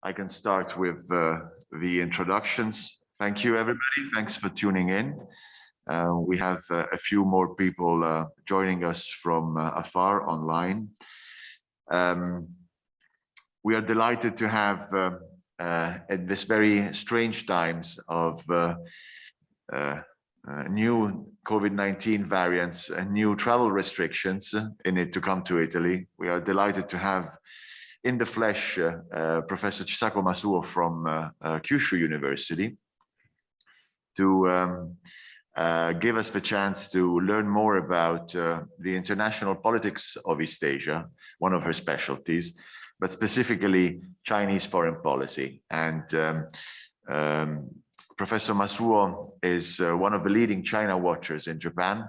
I can start with the introductions. Thank you, everybody. Thanks for tuning in. We have a few more people joining us from afar online. We are delighted to have, at this very strange times of new COVID-19 variants and new travel restrictions in it to come to Italy. We are delighted to have in the flesh Professor Chisako Masuo from Kyushu University to give us the chance to learn more about the international politics of East Asia, one of her specialties, but specifically Chinese foreign policy. And Professor Masuo is one of the leading China watchers in Japan.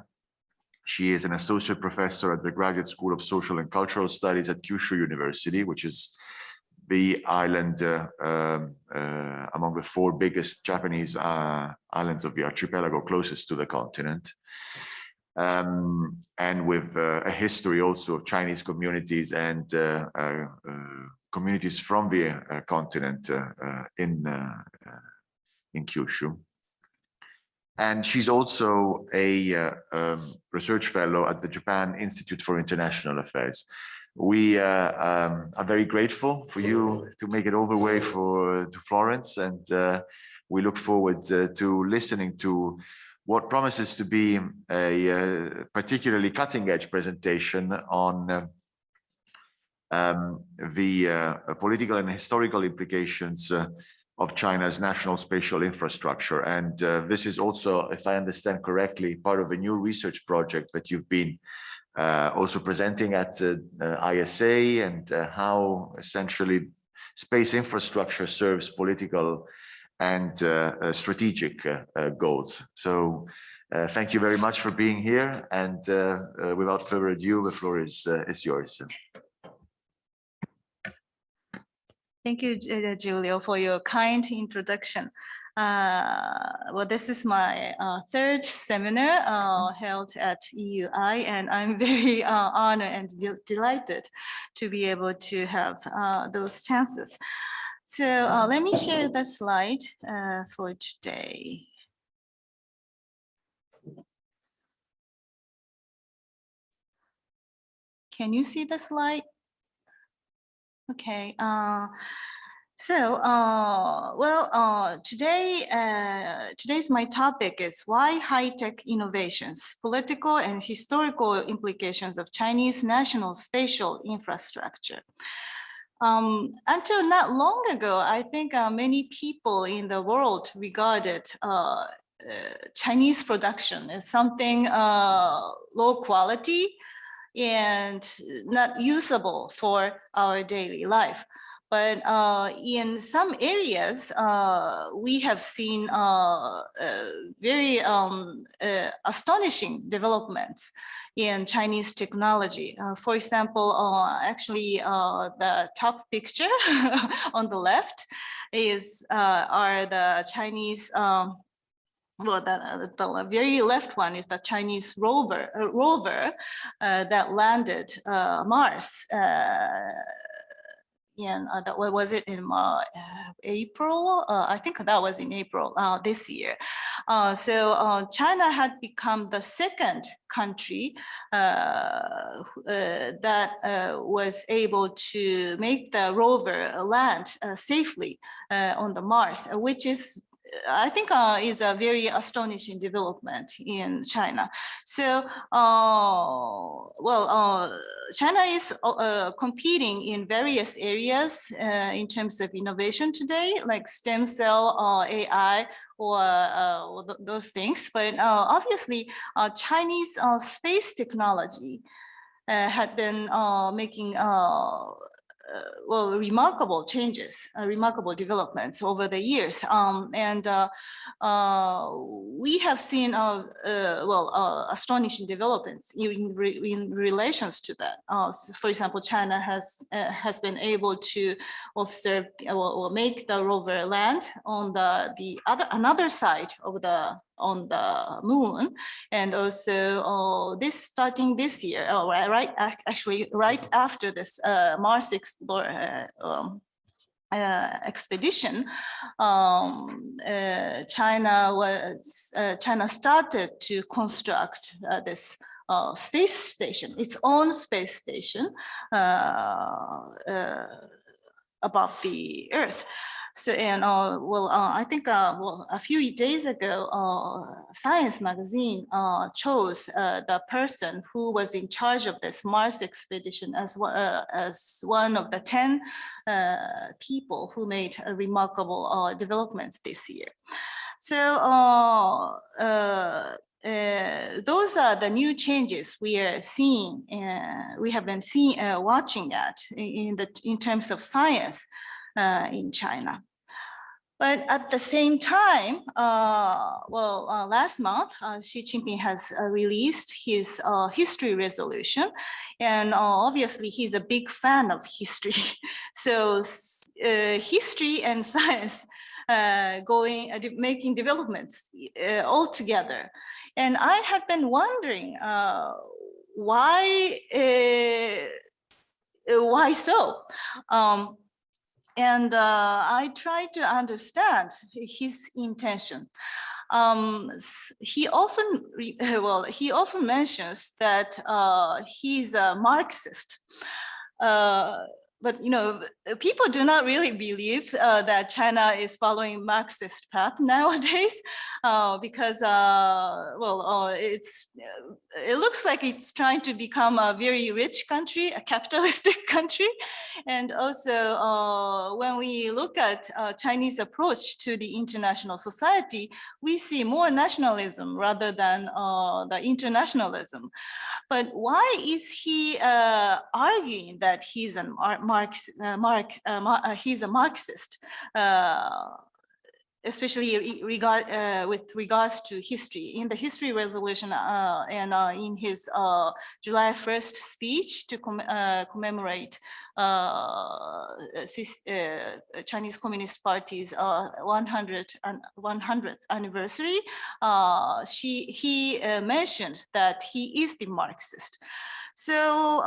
She is an associate professor at the Graduate School of Social and Cultural Studies at Kyushu University, which is the island among the 4 biggest Japanese islands of the archipelago closest to the continent. And with a history also of Chinese communities and communities from the continent in Kyushu. And she's also a research fellow at the Japan Institute for International Affairs. We are very grateful for you to make it all the way to Florence, and we look forward to listening to what promises to be a particularly cutting-edge presentation on the political and historical implications of China's National Spatial Infrastructure. And this is also, if I understand correctly, part of a new research project that you've been also presenting at ISA, and how essentially space infrastructure serves political and strategic goals. So thank you very much for being here. And without further ado, the floor is yours. Thank you, Giulio, for your kind introduction. Well, this is my 3rd seminar held at EUI, and I'm very honored and delighted to be able to have those chances. So let me share the slide for today. Can you see the slide? Okay, today's my topic is why high-tech innovations, political and historical implications of Chinese national spatial infrastructure. Until not long ago, I think many people in the world regarded Chinese production as something low quality and not usable for our daily life. But in some areas, we have seen very astonishing developments in Chinese technology. For example, actually, the top picture on the left are the Chinese. Well, the very left one is the Chinese rover that landed Mars. What was it in April? I think that was in April this year. So China had become the 2nd country that was able to make the rover land safely on the Mars, which is, I think, is a very astonishing development in China. So, China is competing in various areas in terms of innovation today, like stem cell, AI, or those things. But obviously, Chinese space technology had been making remarkable changes, remarkable developments over the years. We have seen astonishing developments in relations to that. For example, China has been able to observe or make the rover land on another side of on the moon, and also starting this year, right after this Mars Explorer expedition, China started to construct this space station, its own space station above the Earth. So, and I think a few days ago, Science magazine chose the person who was in charge of this Mars expedition as one of the 10 people who made remarkable developments this year. So those are the new changes we are seeing. We have been watching at in terms of science in China. But at the same time, last month, Xi Jinping has released his history resolution. And obviously, he's a big fan of history. So history and science making developments all together. And I have been wondering why so? And I try to understand his intention. He often mentions that he's a Marxist. But people do not really believe that China is following Marxist path nowadays, because it looks like it's trying to become a very rich country, a capitalistic country, and also when we look at Chinese approach to the international society, we see more nationalism rather than the internationalism. But why is he arguing that he's a he's a Marxist, especially with regards to history? In the history resolution and in his July 1st speech to commemorate Chinese Communist Party's 100th anniversary, he mentioned that he is the Marxist. So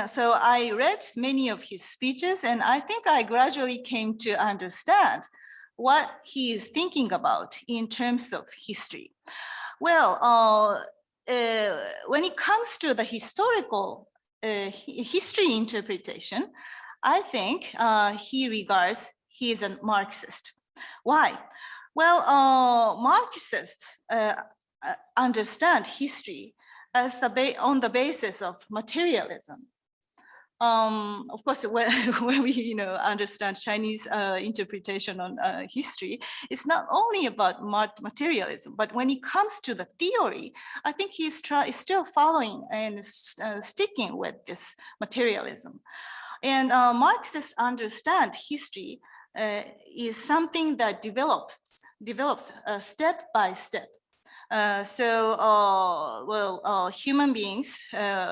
so I read many of his speeches, and I think I gradually came to understand what he is thinking about in terms of history. Well, when it comes to the historical history interpretation, I think he is a Marxist. Why? Well, Marxists understand history as on the basis of materialism. Of course, when we understand Chinese interpretation on history, it's not only about materialism, but when it comes to the theory, I think he's still following and sticking with this materialism. And Marxists understand history is something that develops step by step. Human beings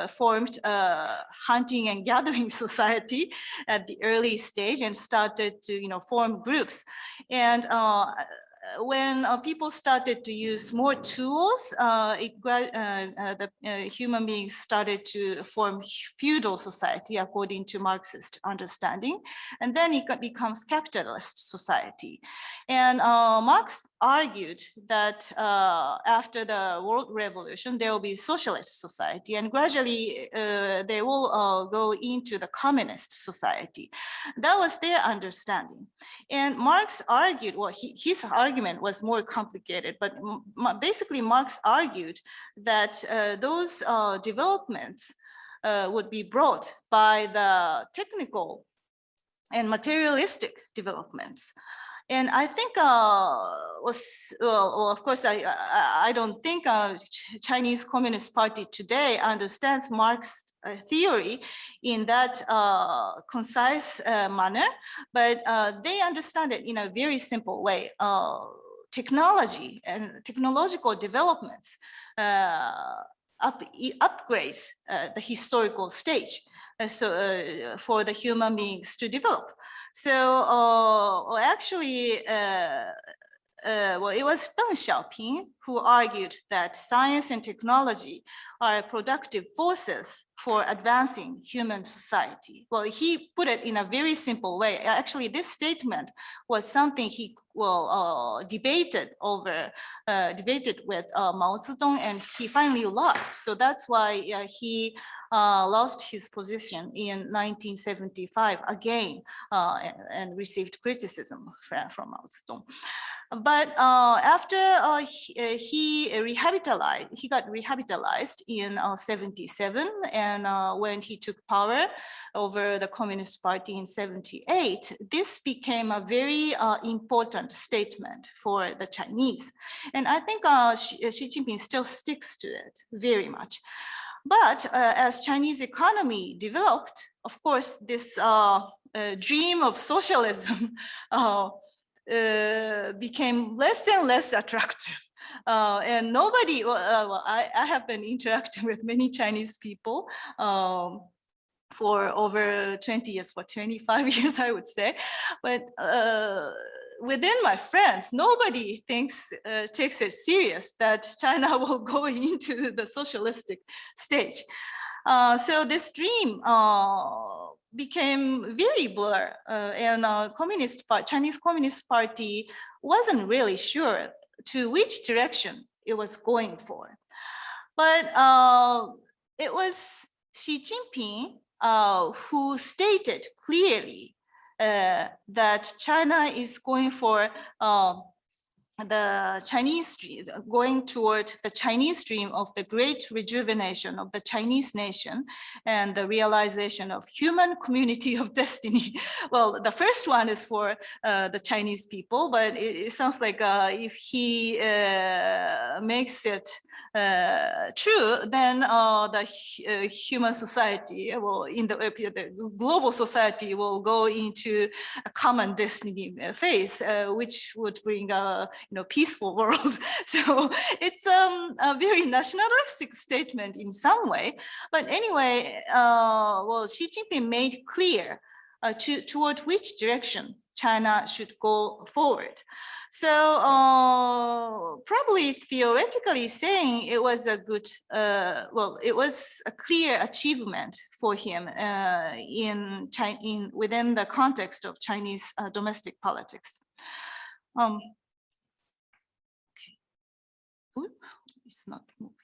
formed a hunting and gathering society at the early stage and started to form groups. And when people started to use more tools, the human beings started to form feudal society according to Marxist understanding, and then it becomes capitalist society. And Marx argued that after the World Revolution, there will be socialist society, and gradually they will go into the communist society. That was their understanding. And Marx argued, well, his argument was more complicated, but basically Marx argued that those developments would be brought by the technical and materialistic developments. And I think, of course, I don't think Chinese Communist Party today understands Marx theory in that concise manner, but they understand it in a very simple way. Technology and technological developments upgrades the historical stage for the human beings to develop. So actually, it was Deng Xiaoping who argued that science and technology are productive forces for advancing human society. Well, he put it in a very simple way. Actually, this statement was something he debated with Mao Zedong, and he finally lost. So that's why he lost his position in 1975 again, and received criticism from Mao Zedong. But after he got rehabilitated in 77, and when he took power over the Communist Party in 78, this became a very important statement for the Chinese. And I think Xi Jinping still sticks to it very much. But as Chinese economy developed, of course, this dream of socialism became less and less attractive. And nobody, I have been interacting with many Chinese people for over 20 years, for 25 years, I would say. But within my friends, nobody takes it serious that China will go into the socialistic stage. So this dream became very blurred, and Chinese Communist Party wasn't really sure to which direction it was going for. But it was Xi Jinping who stated clearly that China is going for the Chinese dream, going toward the Chinese dream of the great rejuvenation of the Chinese nation and the realization of human community of destiny. Well, the first one is for the Chinese people, but it sounds like if he makes it true, then the human society will, in the global society, will go into a common destiny phase, which would bring a peaceful world. So it's a very nationalistic statement in some way. But anyway, well, Xi Jinping made clear toward which direction China should go forward. So probably theoretically saying it was a good, well, it was a clear achievement for him within the context of Chinese domestic politics. It's not moving.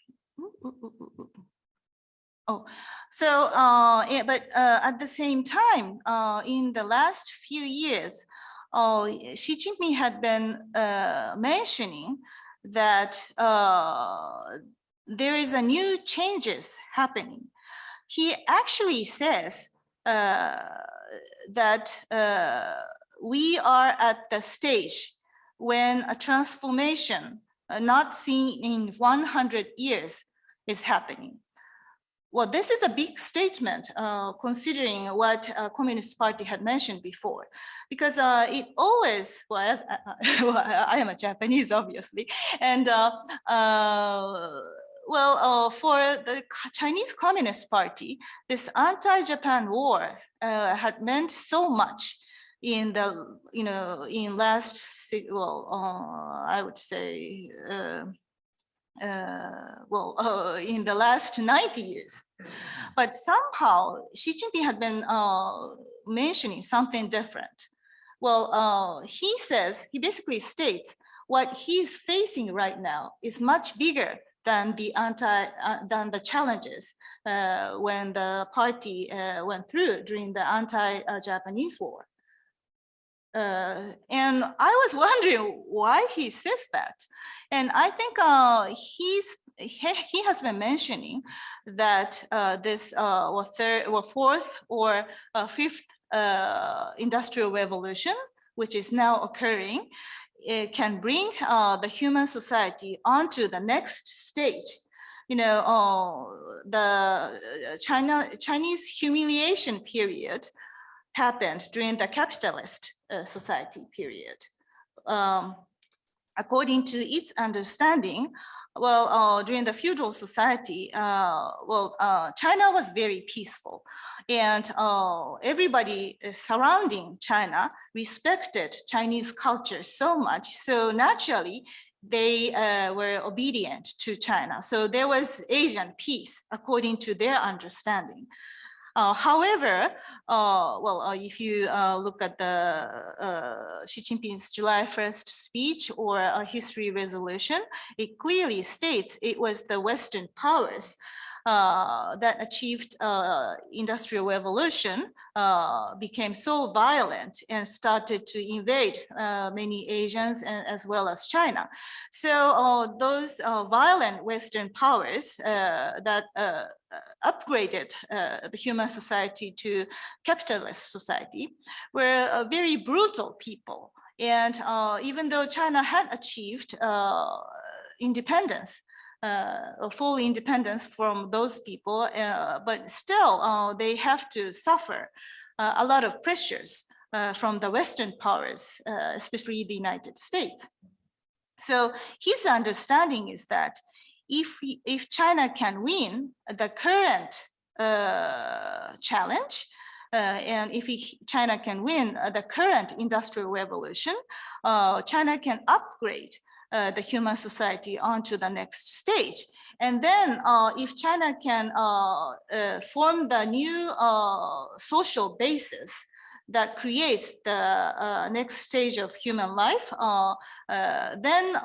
Oh, so but at the same time, in the last few years, Xi Jinping had been mentioning that there is a new changes happening. He actually says that we are at the stage when a transformation not seen in 100 years is happening. Well, this is a big statement considering what Communist Party had mentioned before, because it always, well, as I am a Japanese, obviously, and for the Chinese Communist Party, this anti-Japan war had meant so much in the, in last, I would say, in the last 90 years. But somehow Xi Jinping had been mentioning something different. Well, he basically states what he's facing right now is much bigger than the challenges when the party went through during the anti-Japanese war. And I was wondering why he says that. And I think he has been mentioning that this fourth or fifth industrial revolution, which is now occurring, it can bring the human society onto the next stage. The Chinese humiliation period happened during the capitalist society period. According to its understanding, well, during the feudal society, China was very peaceful, and everybody surrounding China respected Chinese culture so much. So naturally, they were obedient to China. So there was Asian peace according to their understanding. However, if you look at the Xi Jinping's July 1st speech or a history resolution, it clearly states it was the Western powers that achieved industrial revolution became so violent and started to invade many Asians and as well as China. So those violent Western powers that upgraded the human society to capitalist society were very brutal people. And even though China had achieved independence, full independence from those people, but still they have to suffer a lot of pressures from the Western powers, especially the United States. So his understanding is that if China can win the current challenge, and if China can win the current industrial revolution, China can upgrade the human society onto the next stage. And then if China can form the new social basis that creates the next stage of human life, then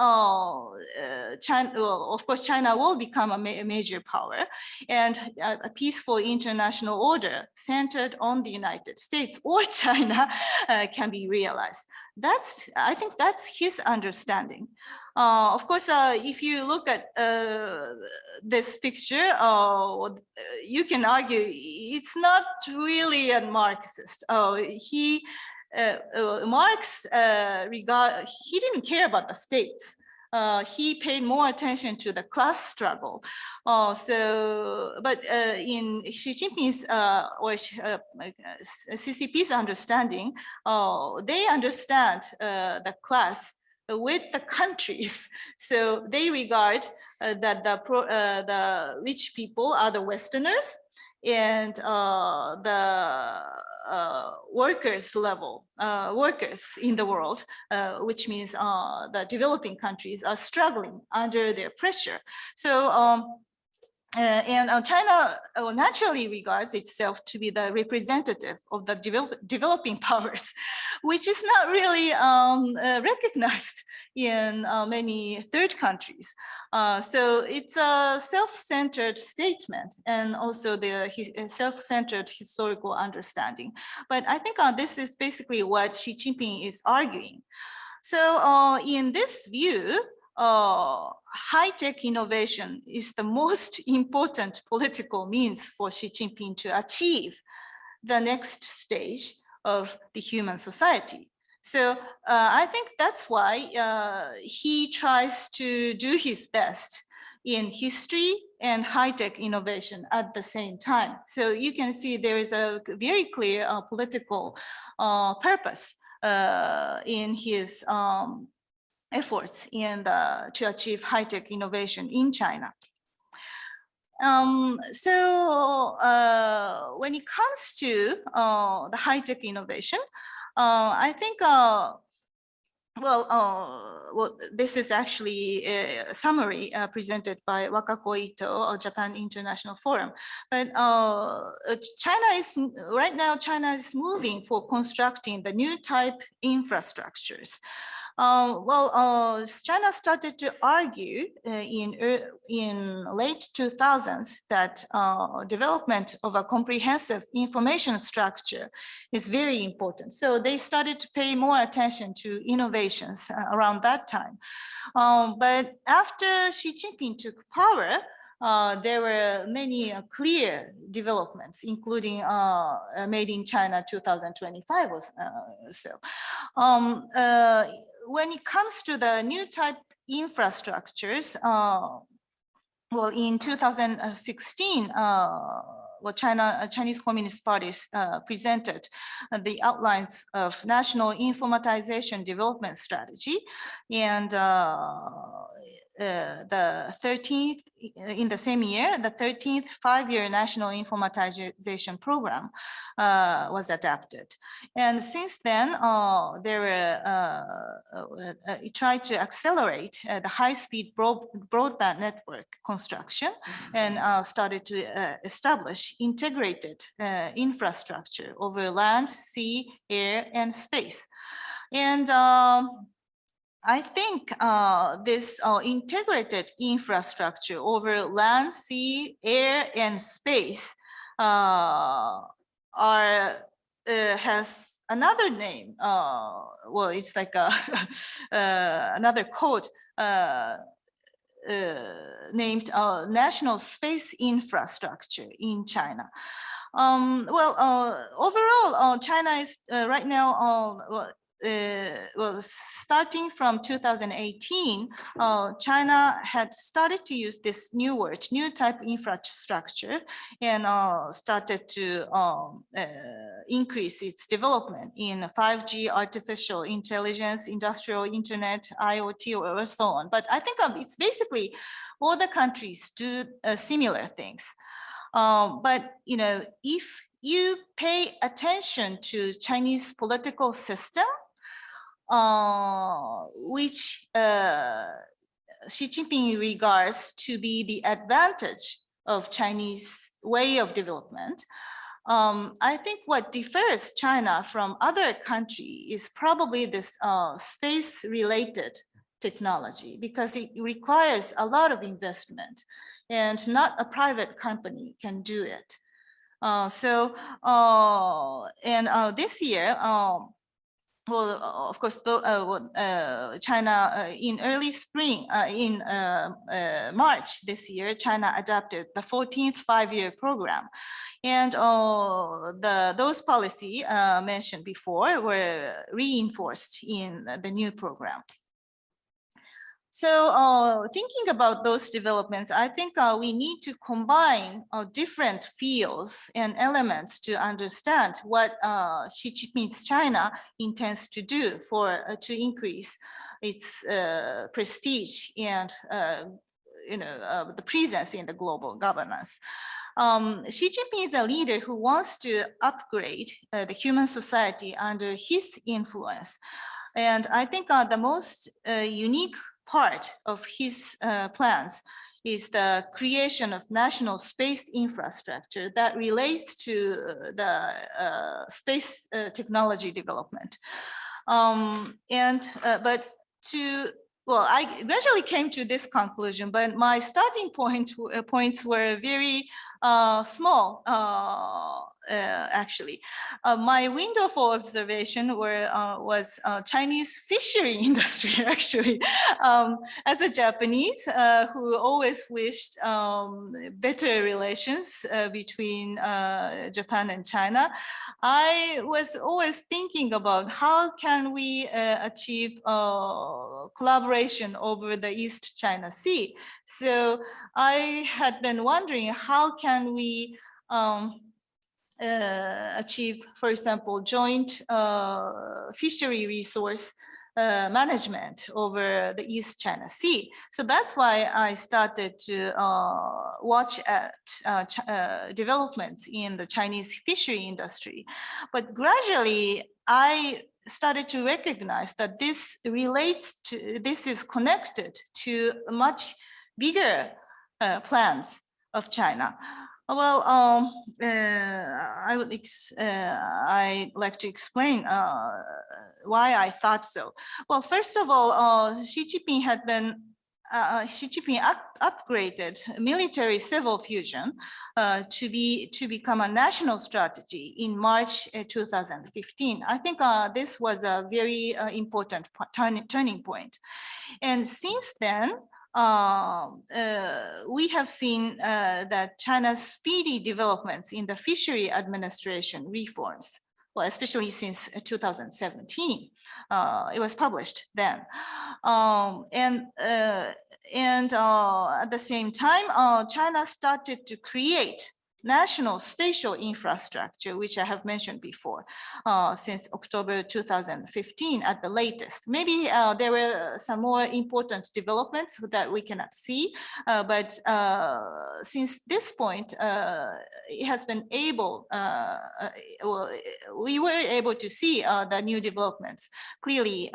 China, well, of course, China will become a major power, and a peaceful international order centered on the United States or China can be realized. I think that's his understanding. Of course, if you look at this picture, you can argue it's not really a Marxist. Marx he didn't care about the states. He paid more attention to the class struggle. But in Xi Jinping's or CCP's understanding, they understand the class with the countries. So they regard that the rich people are the Westerners, and the workers level, workers in the world, which means the developing countries are struggling under their pressure. So China naturally regards itself to be the representative of the developing powers, which is not really recognized in many third countries. So it's a self-centered statement and also the self-centered historical understanding. But I think this is basically what Xi Jinping is arguing. So in this view, high-tech innovation is the most important political means for Xi Jinping to achieve the next stage of the human society. So I think that's why he tries to do his best in history and high-tech innovation at the same time. So you can see there is a very clear political purpose in his efforts to achieve high-tech innovation in China. So when it comes to the high-tech innovation, I think, this is actually a summary presented by Wakako Ito, Japan International Forum. But right now, China is moving for constructing the new type infrastructures. China started to argue in late 2000s that development of a comprehensive information structure is very important. So they started to pay more attention to innovations around that time. But after Xi Jinping took power, there were many clear developments, including Made in China 2025 or so. When it comes to the new type infrastructures, in 2016, Chinese Communist parties presented the outlines of National Informatization Development Strategy, and the 13th in the same year, the 13th five-year national informatization program was adopted. And since then, it tried to accelerate the high-speed broadband network construction and started to establish integrated infrastructure over land, sea, air, and space. And I think this integrated infrastructure over land, sea, air, and space has another name. Well, it's like another code named National Space Infrastructure in China. Overall, China is right now starting from 2018, China had started to use this new word, new type infrastructure, and started to increase its development in 5G, artificial intelligence, industrial internet, IoT, or so on. But I think it's basically all the countries do similar things. But if you pay attention to Chinese political system, which Xi Jinping regards to be the advantage of Chinese way of development, I think what differs China from other countries is probably this space-related technology, because it requires a lot of investment and not a private company can do it. This year, well, of course, China in early spring, in March this year, China adopted the 14th five-year program. And those policies mentioned before were reinforced in the new program. So thinking about those developments, I think we need to combine different fields and elements to understand what Xi Jinping's China intends to do to increase its prestige and the presence in the global governance. Xi Jinping is a leader who wants to upgrade the human society under his influence. And I think the most unique part of his plans is the creation of national space infrastructure that relates to the space technology development. Well, I gradually came to this conclusion, but my starting points were very small, actually. My window for observation was Chinese fishery industry, actually. As a Japanese who always wished better relations between Japan and China, I was always thinking about how can we achieve collaboration over the East China Sea. So I had been wondering how can we achieve, for example, joint fishery resource management over the East China Sea. So that's why I started to watch at developments in the Chinese fishery industry. But gradually, I started to recognize that this is connected to much bigger plans of China. Well, I'd like to explain why I thought so. Well, first of all, Xi Jinping upgraded military-civil fusion to become a national strategy in March 2015. I think this was a very important turning point. And since then, we have seen that China's speedy developments in the fishery administration reforms, well, especially since 2017, it was published then. And at the same time, China started to create National Spatial Infrastructure, which I have mentioned before, since October 2015 at the latest. Maybe there were some more important developments that we cannot see, but since this point, it has been able, we were able to see the new developments clearly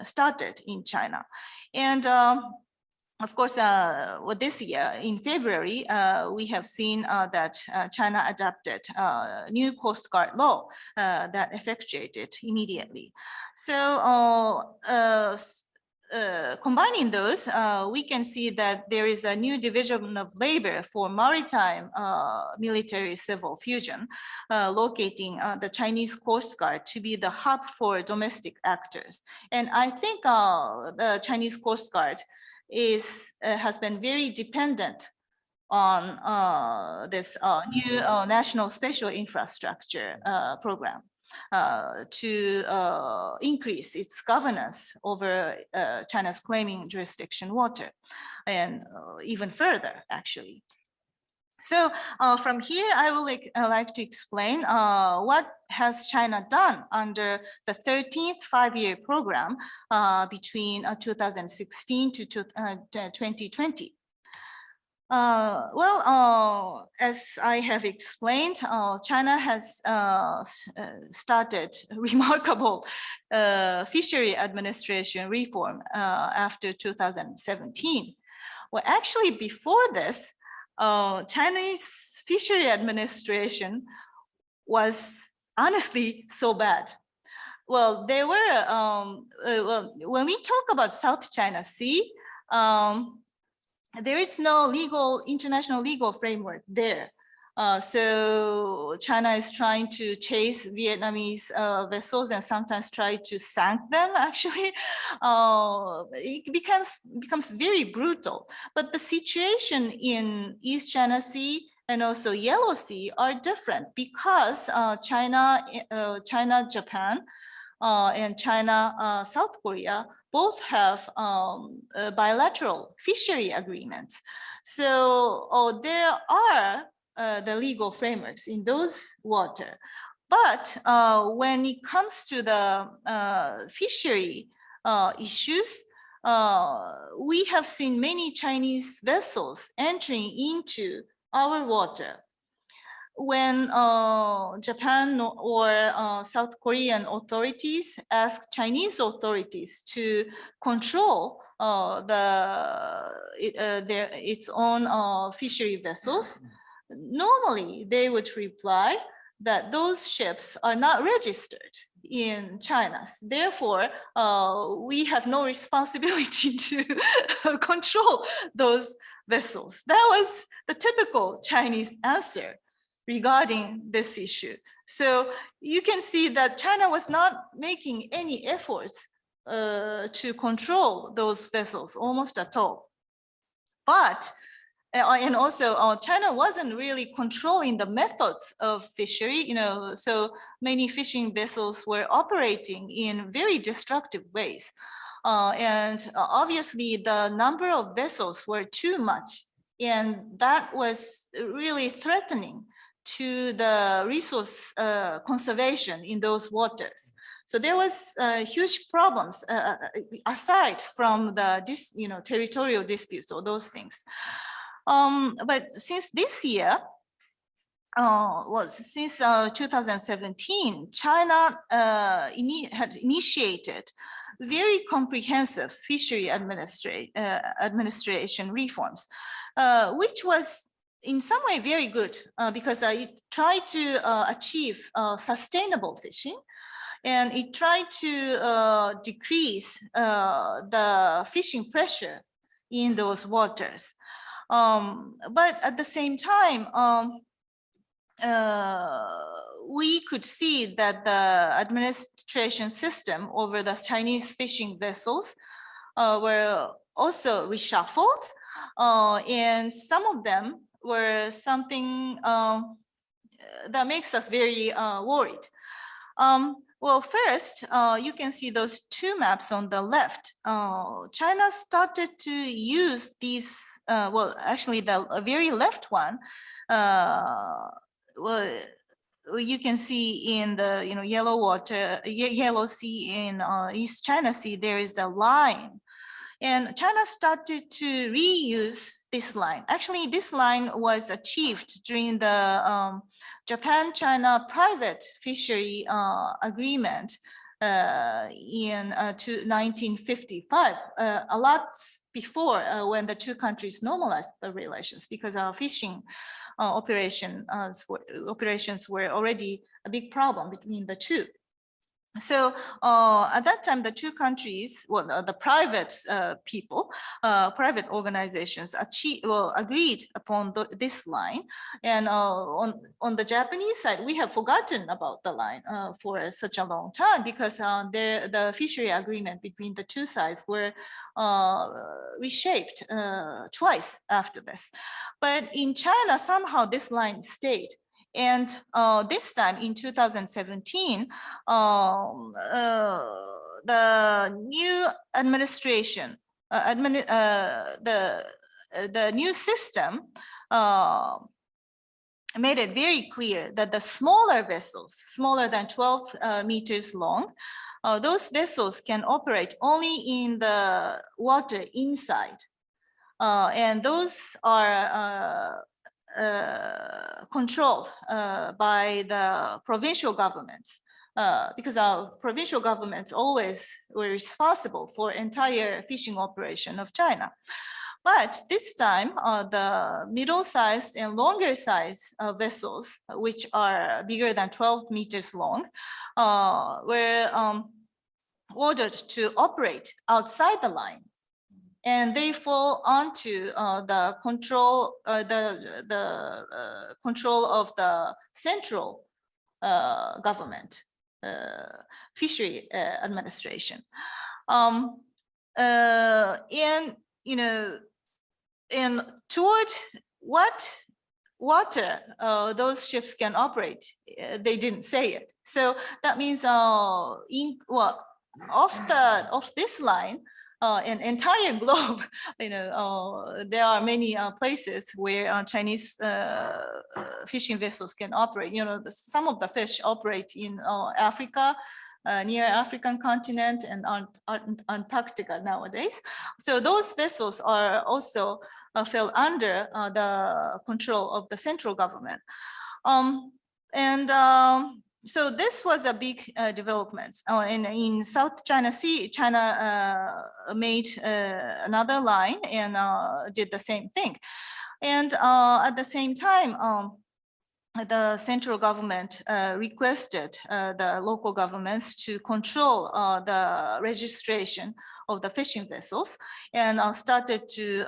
started in China. And of course, this year in February, we have seen that China adopted new Coast Guard law that effectuated immediately. So combining those, we can see that there is a new division of labor for maritime military civil fusion, locating the Chinese Coast Guard to be the hub for domestic actors. And I think the Chinese Coast Guard has been very dependent on this new National Spatial Infrastructure program to increase its governance over China's claiming jurisdiction water, and even further, actually. So from here, I would like to explain what has China done under the 13th five-year program between 2016 to 2020. As I have explained, China has started remarkable fishery administration reform after 2017. Well, actually, before this, Chinese fishery administration was honestly so bad. Well, they were, well, when we talk about South China Sea, there is no international legal framework there. So China is trying to chase Vietnamese vessels and sometimes try to sink them, actually. It becomes very brutal. But the situation in East China Sea and also Yellow Sea are different because China, Japan, and China, South Korea both have bilateral fishery agreements. So there are the legal frameworks in those waters. But when it comes to the fishery issues, we have seen many Chinese vessels entering into our water. When Japan or South Korean authorities ask Chinese authorities to control its own fishery vessels, normally they would reply that those ships are not registered in China. Therefore, we have no responsibility to control those vessels. That was the typical Chinese answer regarding this issue. So you can see that China was not making any efforts to control those vessels almost at all. But, and also China wasn't really controlling the methods of fishery, so many fishing vessels were operating in very destructive ways. And obviously the number of vessels were too much, and that was really threatening to the resource conservation in those waters. So there was huge problems aside from the territorial disputes or those things. But since this year, since 2017, China had initiated very comprehensive fishery administration reforms, which was in some way very good because it tried to achieve sustainable fishing, and it tried to decrease the fishing pressure in those waters. But at the same time, we could see that the administration system over the Chinese fishing vessels were also reshuffled, and some of them were something that makes us very worried. Well, first, you can see those two maps on the left. China started to use these, well, actually the very left one, well, you can see in the yellow water, yellow sea in East China Sea, there is a line. And China started to reuse this line. Actually, this line was achieved during the Japan-China private fishery agreement in 1955, a lot before when the two countries normalized the relations, because our fishing operations were already a big problem between the two. So at that time, the two countries, well, the private people, private organizations agreed upon this line. And on the Japanese side, we have forgotten about the line for such a long time, because the fishery agreement between the two sides were reshaped twice after this. But in China, somehow this line stayed. And this time in 2017, the new administration, the new system made it very clear that the smaller vessels, smaller than 12 meters long, those vessels can operate only in the water inside. And those are controlled by the provincial governments, because our provincial governments always were responsible for entire fishing operation of China. But this time, the middle-sized and longer-sized vessels, which are bigger than 12 meters long, were ordered to operate outside the line. And they fall onto the control, control of the central government, fishery administration. And and toward what water those ships can operate, they didn't say it. So that means off this line, an entire globe, there are many places where Chinese fishing vessels can operate. Some of the fish operate in Africa, near African continent, and Antarctica nowadays. So those vessels are also fell under the control of the central government. So this was a big development. In South China Sea, China made another line and did the same thing. And at the same time, the central government requested the local governments to control the registration of the fishing vessels, and started to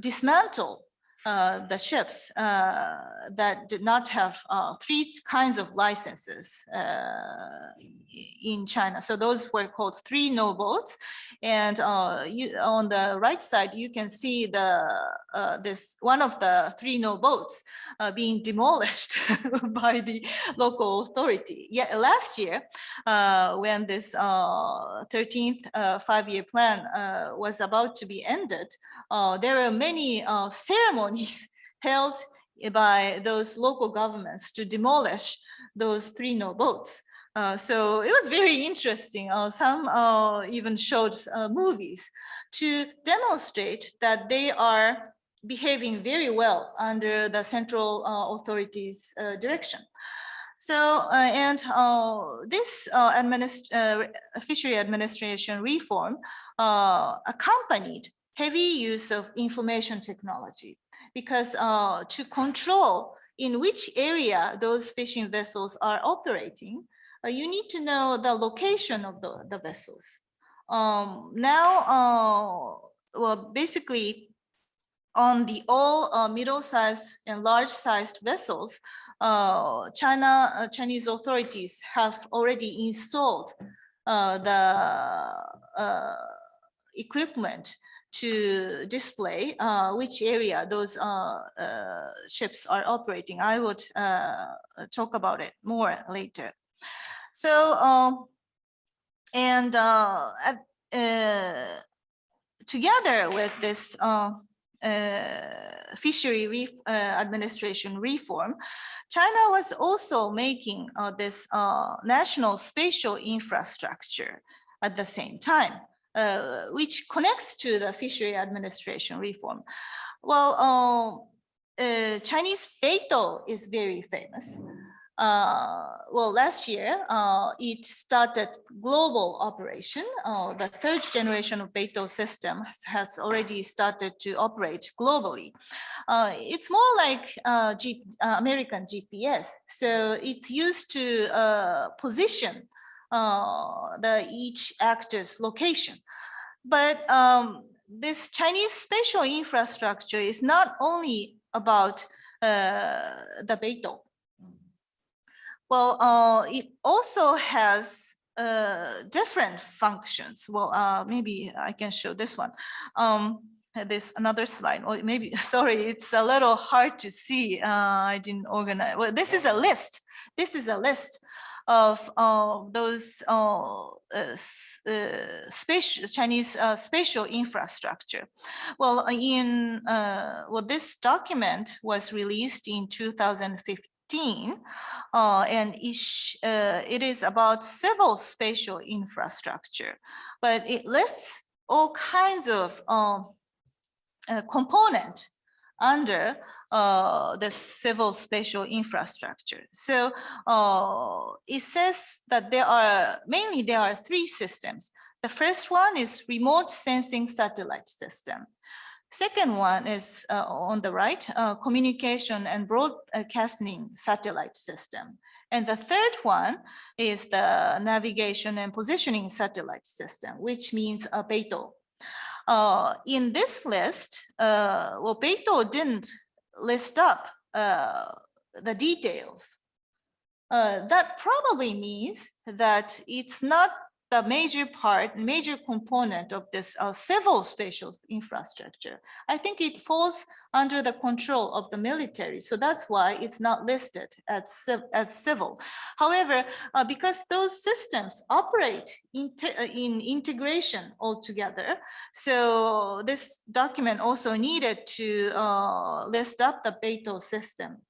dismantle the ships that did not have 3 kinds of licenses in China. So those were called 3 no boats. And on the right side, you can see this one of the 3 no boats being demolished by the local authority. Yeah, last year, when this 13th five-year plan was about to be ended, there were many ceremonies held by those local governments to demolish those 3 no boats. So it was very interesting. Some even showed movies to demonstrate that they are behaving very well under the central authorities' direction. So, this fishery administration reform accompanied heavy use of information technology, because to control in which area those fishing vessels are operating, you need to know the location of the vessels. Now, well, basically, on the all middle-sized and large-sized vessels, Chinese authorities have already installed the equipment to display which area those ships are operating. I would talk about it more later. So, together with this fishery administration reform, China was also making this national spatial infrastructure at the same time, which connects to the fishery administration reform. Well, Chinese beito is very famous. Well, last year, it started global operation. The third generation of beito system has already started to operate globally. It's more like American GPS. So it's used to position each actor's location. But this Chinese spatial infrastructure is not only about the beito. Well, it also has different functions. Well, maybe I can show this one. This another slide, or maybe, sorry, it's a little hard to see. I didn't organize. Well, this is a list. This is a list of those Chinese spatial infrastructure. Well, this document was released in 2015. And it is about civil spatial infrastructure, but it lists all kinds of components under the civil spatial infrastructure. So it says that there are three systems. The first one is remote sensing satellite system. Second one is on the right, communication and broadcasting satellite system. And the third one is the navigation and positioning satellite system, which means beito. In this list, well, beito didn't list up the details. That probably means that it's not the major component of this civil spatial infrastructure. I think it falls under the control of the military. So that's why it's not listed as civil. However, because those systems operate in integration altogether, so this document also needed to list up the beito system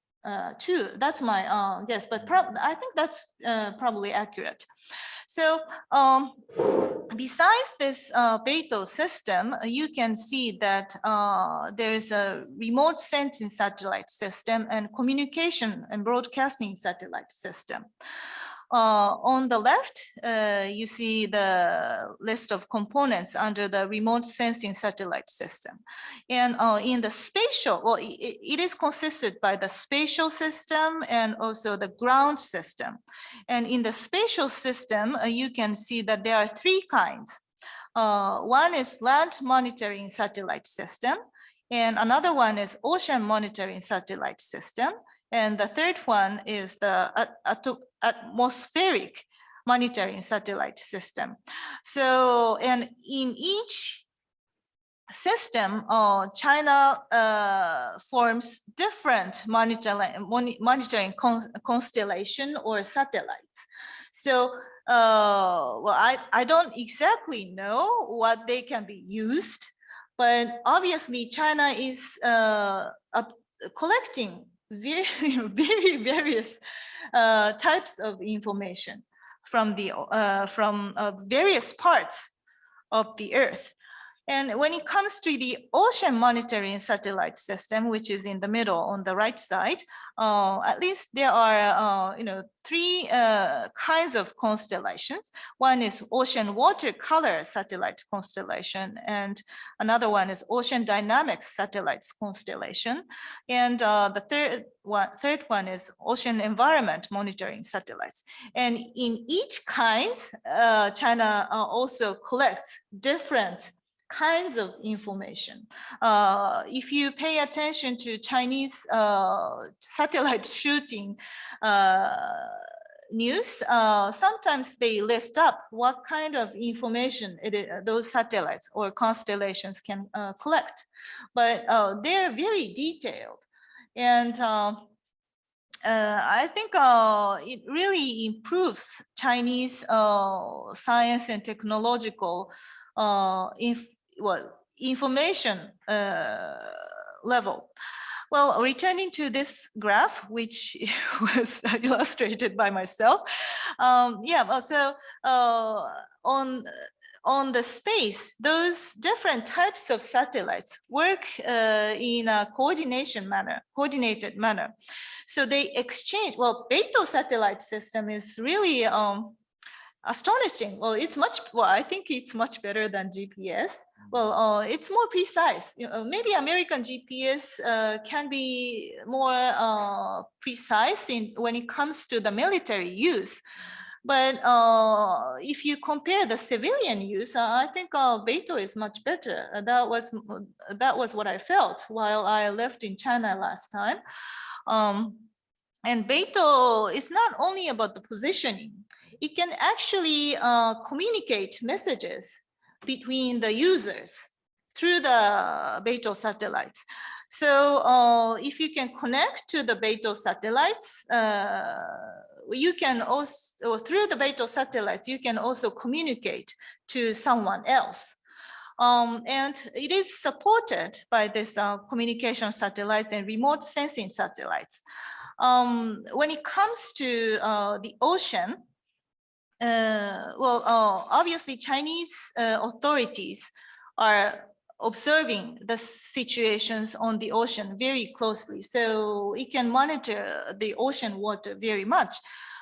too. That's my guess, but I think that's probably accurate. So besides this beito system, you can see that there is a remote sensing satellite system and communication and broadcasting satellite system. On the left, you see the list of components under the remote sensing satellite system. And in the spatial, well, it is consisted by the spatial system and also the ground system. And in the spatial system, you can see that there are three kinds. One is land monitoring satellite system, and another one is ocean monitoring satellite system. And the third one is the atmospheric monitoring satellite system. So, and in each system, China forms different monitoring constellation or satellites. So, well, I don't exactly know what they can be used, but obviously China is collecting very various types of information from various parts of the Earth. And when it comes to the ocean monitoring satellite system, which is in the middle on the right side, at least there are three kinds of constellations. One is ocean watercolor satellite constellation, and another one is ocean dynamics satellite constellation. And the third one is ocean environment monitoring satellites. And in each kind, China also collects different kinds of information. If you pay attention to Chinese satellite shooting news, sometimes they list up what kind of information those satellites or constellations can collect. But they're very detailed. And I think it really improves Chinese science and technological information level. Well, returning to this graph, which was illustrated by myself, so on the space, those different types of satellites work in a coordinated manner. So they exchange, well, Beidou satellite system is really astonishing. Well, I think it's much better than GPS. Well, it's more precise. Maybe American GPS can be more precise when it comes to the military use. But if you compare the civilian use, I think Beidou is much better. That was what I felt while I left in China last time. And Beidou is not only about the positioning. It can actually communicate messages between the users through the Beidou satellites. So if you can connect to the Beidou satellites, you can also, through the Beidou satellites, you can also communicate to someone else. And it is supported by this communication satellites and remote sensing satellites. When it comes to the ocean, obviously Chinese authorities are observing the situations on the ocean very closely. So it can monitor the ocean water very much.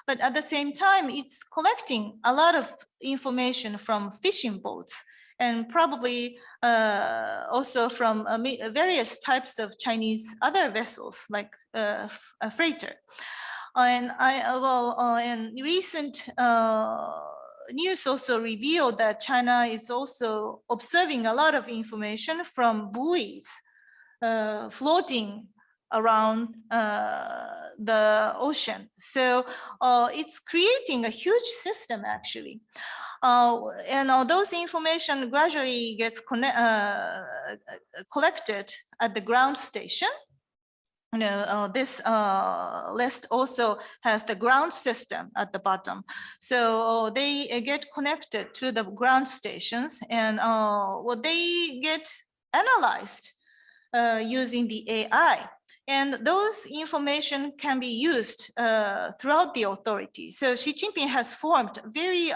But at the same time, it's collecting a lot of information from fishing boats and probably also from various types of Chinese other vessels like a freighter. And recent news also revealed that China is also observing a lot of information from buoys floating around the ocean. So it's creating a huge system actually. And those information gradually gets collected at the ground station. This list also has the ground system at the bottom. So they get connected to the ground stations and they get analyzed using the AI. And those information can be used throughout the authority. So Xi Jinping has formed very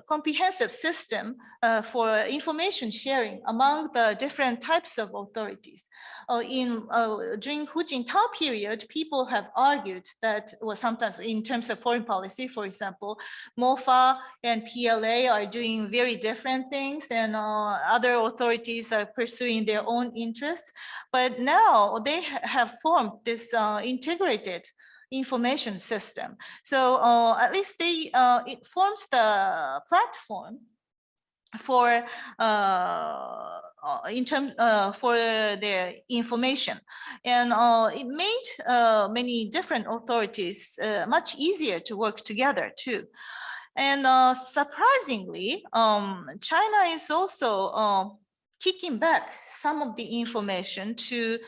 comprehensive system for information sharing among the different types of authorities. During Hu Jintao period, people have argued that, well, sometimes in terms of foreign policy, for example, MOFA and PLA are doing very different things and other authorities are pursuing their own interests. But now they have formed this integrated information system. So at least it forms the platform for for their information, and it made many different authorities much easier to work together too. And surprisingly, China is also kicking back some of the information to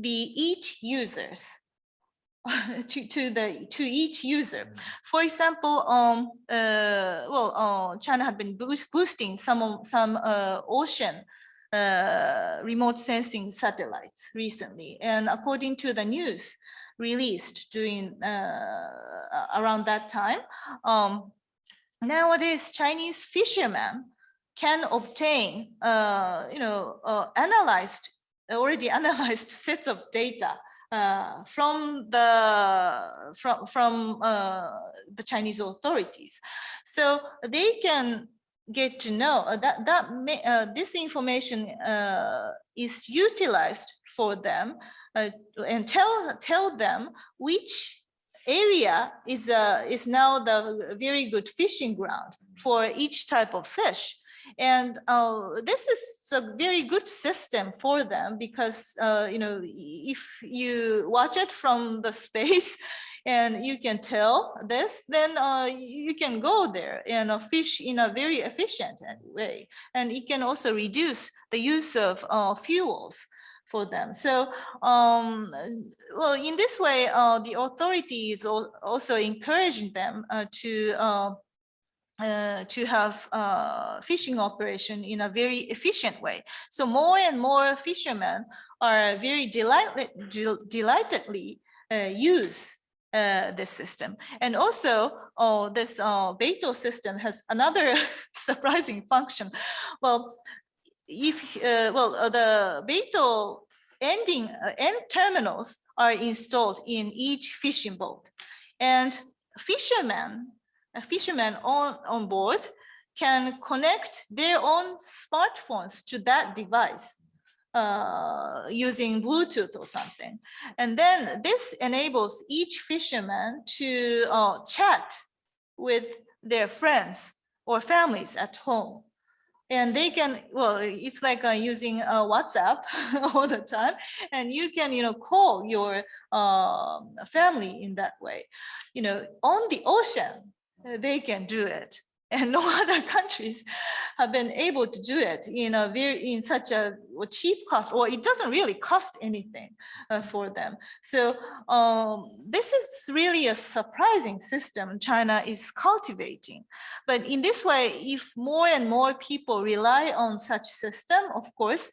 each users. to each user. For example, China had been boosting some ocean remote sensing satellites recently, and according to the news released during around that time, nowadays Chinese fishermen can obtain already analyzed sets of data from the Chinese authorities, so they can get to know that this information is utilized for them and tell them which area is now the very good fishing ground for each type of fish. And this is a very good system for them because, if you watch it from the space and you can tell this, then you can go there and fish in a very efficient way. And it can also reduce the use of fuels for them. So, well, in this way, the authority is also encouraging them to have fishing operation in a very efficient way. So more and more fishermen are very delightedly use this system. And also, this Beito system has another surprising function. Well, if the Beito end terminals are installed in each fishing boat, and fishermen on board can connect their own smartphones to that device using Bluetooth or something. And then this enables each fisherman to chat with their friends or families at home. And they can, well, it's like using WhatsApp all the time, and you can, call your family in that way. On the ocean, they can do it, and no other countries have been able to do it in such a cheap cost, or it doesn't really cost anything for them. So this is really a surprising system China is cultivating. But in this way, if more and more people rely on such system, of course,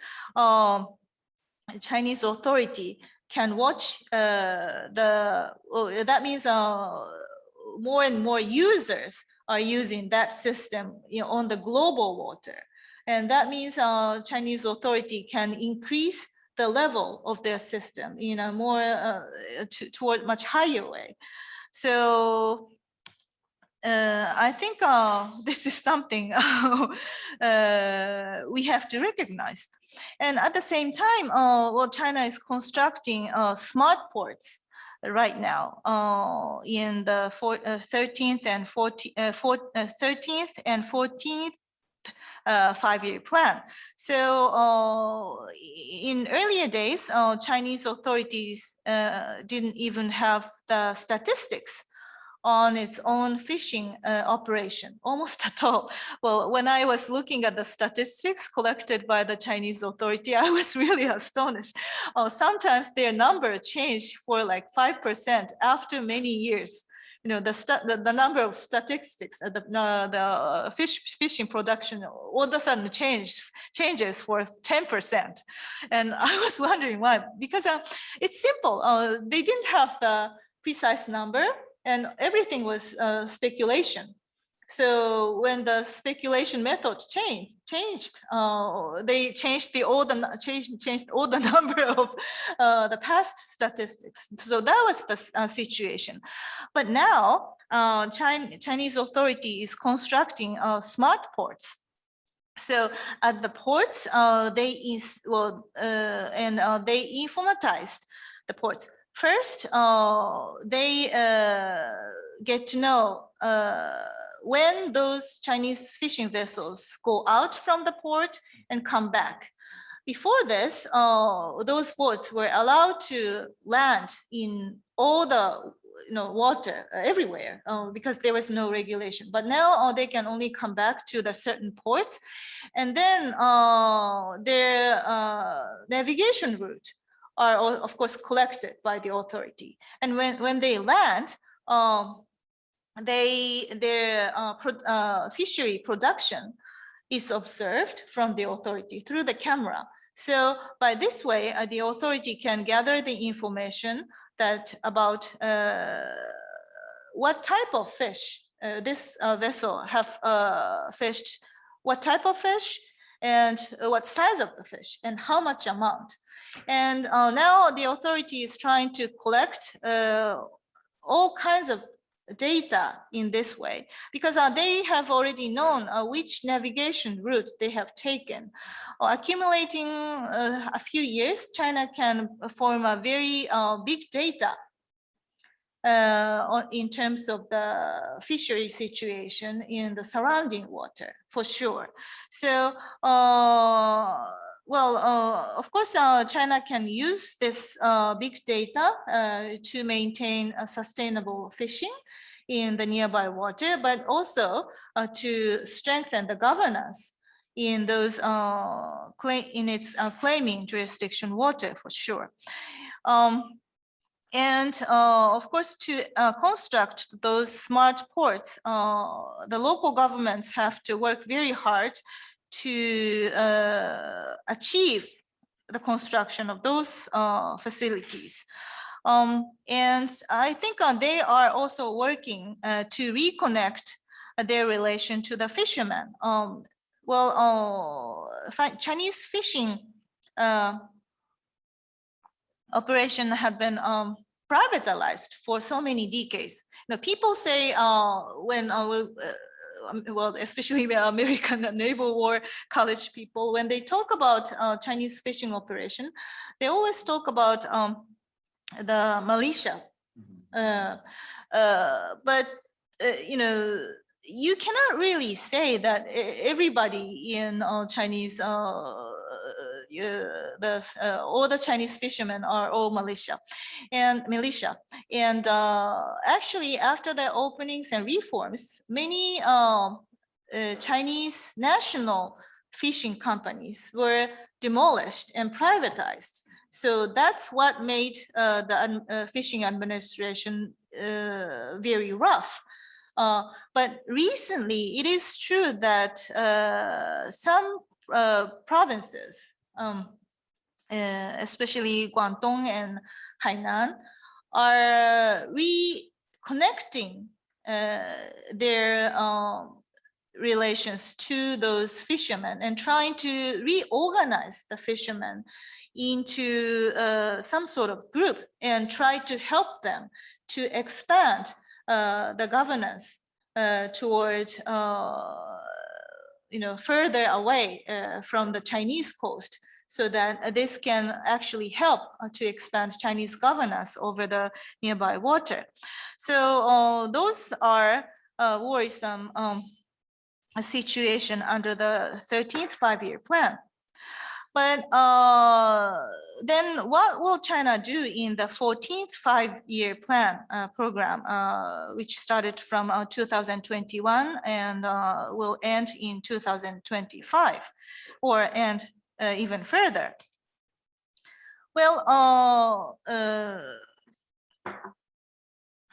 Chinese authority can watch that means more and more users are using that system on the global water. And that means Chinese authority can increase the level of their system in a more toward much higher way. So I think this is something we have to recognize. And at the same time, well, China is constructing smart ports right now in the 13th and 14th five-year plan. So in earlier days, Chinese authorities didn't even have the statistics on its own fishing operation, almost at all. Well, when I was looking at the statistics collected by the Chinese authority, I was really astonished. Sometimes their number changed for like 5% after many years. The number of statistics, the fishing production all of a sudden changes for 10%. And I was wondering why, because it's simple. They didn't have the precise number, and everything was speculation. So when the speculation method changed, they changed all the number of the past statistics. So that was the situation. But now Chinese authority is constructing smart ports. So at the ports, they informatized the ports. First, they get to know when those Chinese fishing vessels go out from the port and come back. Before this, those boats were allowed to land in all the water everywhere because there was no regulation. But now they can only come back to the certain ports, and then their navigation route are of course collected by the authority. And when they land, their fishery production is observed from the authority through the camera. So by this way, the authority can gather the information about what type of fish this vessel have fished, what type of fish, and what size of the fish, and how much amount. And now the authority is trying to collect all kinds of data in this way, because they have already known which navigation route they have taken. Accumulating a few years, China can form a very big data in terms of the fishery situation in the surrounding water, for sure. So, of course, China can use this big data to maintain a sustainable fishing in the nearby water, but also to strengthen the governance in those claiming jurisdiction water for sure. And of course, to construct those smart ports, the local governments have to work very hard to achieve the construction of those facilities. And I think they are also working to reconnect their relation to the fishermen. Chinese fishing operation had been privatized for so many decades. People say especially the American Naval War college people, when they talk about Chinese fishing operation, they always talk about the militia. But you cannot really say that everybody in Chinese, all the Chinese fishermen are all militia. And actually, after the openings and reforms, many Chinese national fishing companies were demolished and privatized. So that's what made the fishing administration very rough. But recently, it is true that some provinces, especially Guangdong and Hainan, are reconnecting their relations to those fishermen and trying to reorganize the fishermen into some sort of group and try to help them to expand the governance towards further away from the Chinese coast, so that this can actually help to expand Chinese governance over the nearby water. So those are worrisome situation under the 13th five-year plan. But then what will China do in the 14th five-year plan program, which started from 2021 and will end in 2025 or end even further? Well,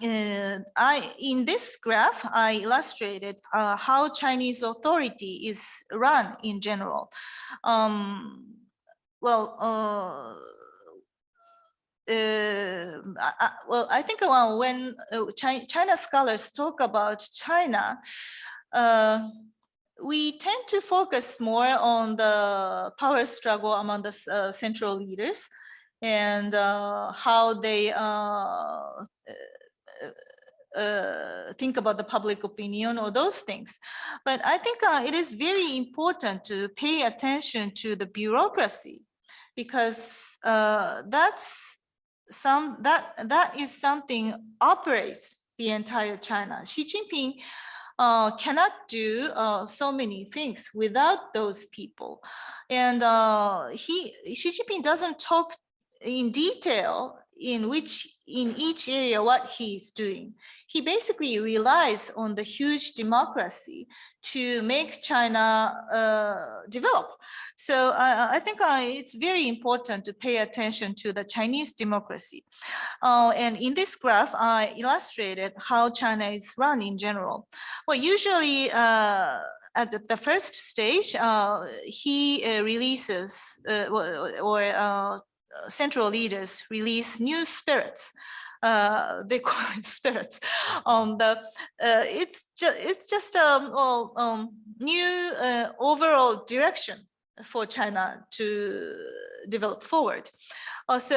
in this graph, I illustrated how Chinese authority is run in general. I think when China scholars talk about China, we tend to focus more on the power struggle among the central leaders and how they think about the public opinion or those things. But I think it is very important to pay attention to the bureaucracy, because that is something operates the entire China. Xi Jinping cannot do so many things without those people. And Xi Jinping doesn't talk in detail in each area what he's doing. He basically relies on the huge democracy to make China develop. So I think it's very important to pay attention to the Chinese democracy. And in this graph, I illustrated how China is run in general. Well, usually at the first stage, he releases central leaders release new spirits. They call it spirits. It's just new overall direction for China to develop forward. Also,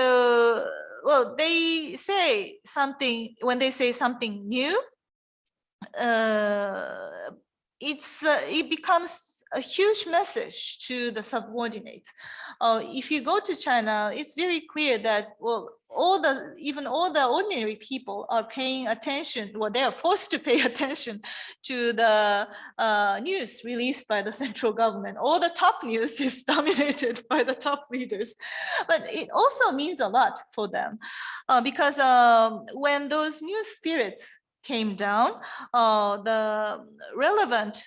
well, they say something, when they say something new, it becomes a huge message to the subordinates. If you go to China, it's very clear that, well, even all the ordinary people are paying attention, well, they are forced to pay attention to the news released by the central government. All the top news is dominated by the top leaders. But it also means a lot for them because when those new spirits came down, the relevant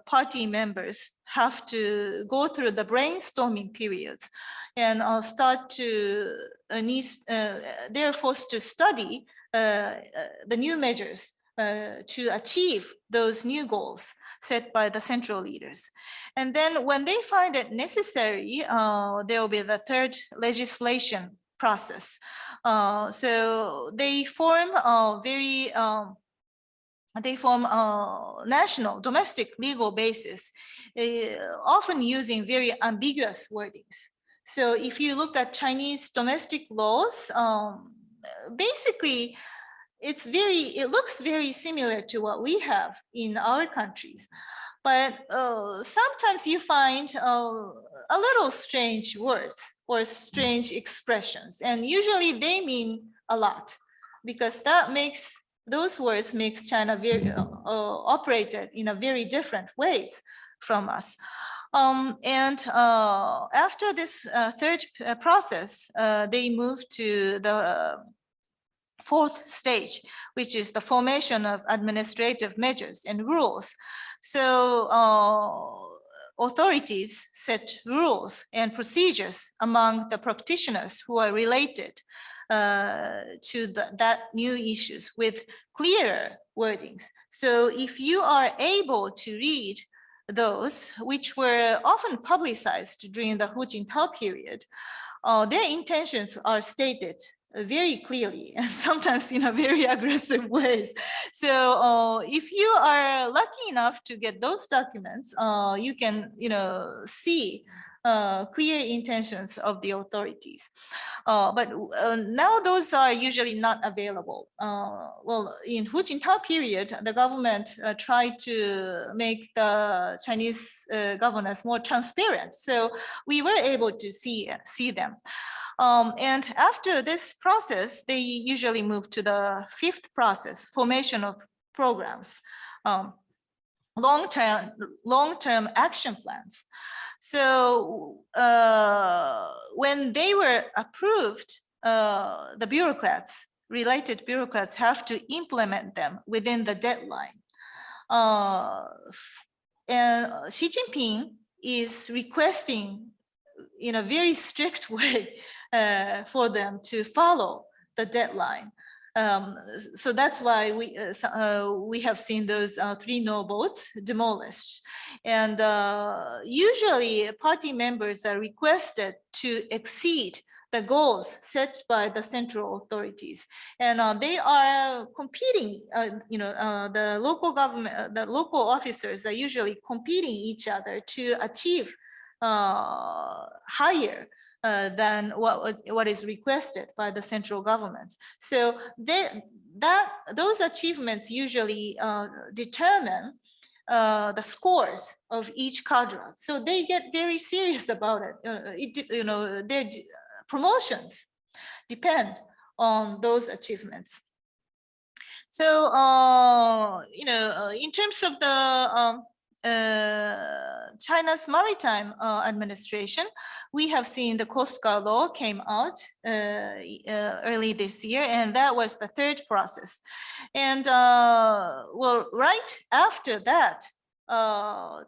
party members have to go through the brainstorming periods and start to they're forced to study the new measures to achieve those new goals set by the central leaders. And then when they find it necessary, there will be the third legislation process. So they form a national domestic legal basis, often using very ambiguous wordings. So if you look at Chinese domestic laws, basically it looks very similar to what we have in our countries. But sometimes you find a little strange words or strange expressions, and usually they mean a lot, because those words makes China very operated in a very different ways from us. After this third process, they moved to the fourth stage, which is the formation of administrative measures and rules. So authorities set rules and procedures among the practitioners who are related to that new issues with clearer wordings. So if you are able to read those, which were often publicized during the Hu Jintao period, their intentions are stated very clearly and sometimes in a very aggressive ways. So if you are lucky enough to get those documents, you can see clear intentions of the authorities. But now those are usually not available. Well, in Hu Jintao period, the government tried to make the Chinese governance more transparent. So we were able to see them. And after this process, they usually move to the fifth process, formation of programs, long-term action plans. So when they were approved, the related bureaucrats have to implement them within the deadline. And Xi Jinping is requesting in a very strict way for them to follow the deadline. So that's why we have seen those 3 no votes demolished. And usually party members are requested to exceed the goals set by the central authorities, and they are competing. The local government, the local officers are usually competing each other to achieve higher than what is requested by the central governments. So those achievements usually determine the scores of each cadre. So they get very serious about it. Their promotions depend on those achievements. So in terms of the China's maritime administration, we have seen the Coast Guard law came out early this year, and that was the third process. And well, right after that,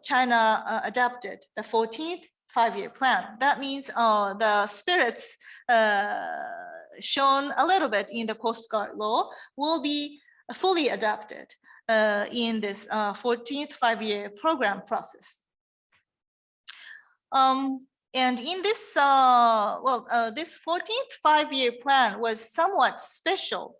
China adopted the 14th five-year plan. That means the spirits shown a little bit in the Coast Guard law will be fully adopted in this 14th five-year program process. And in this, this 14th five-year plan was somewhat special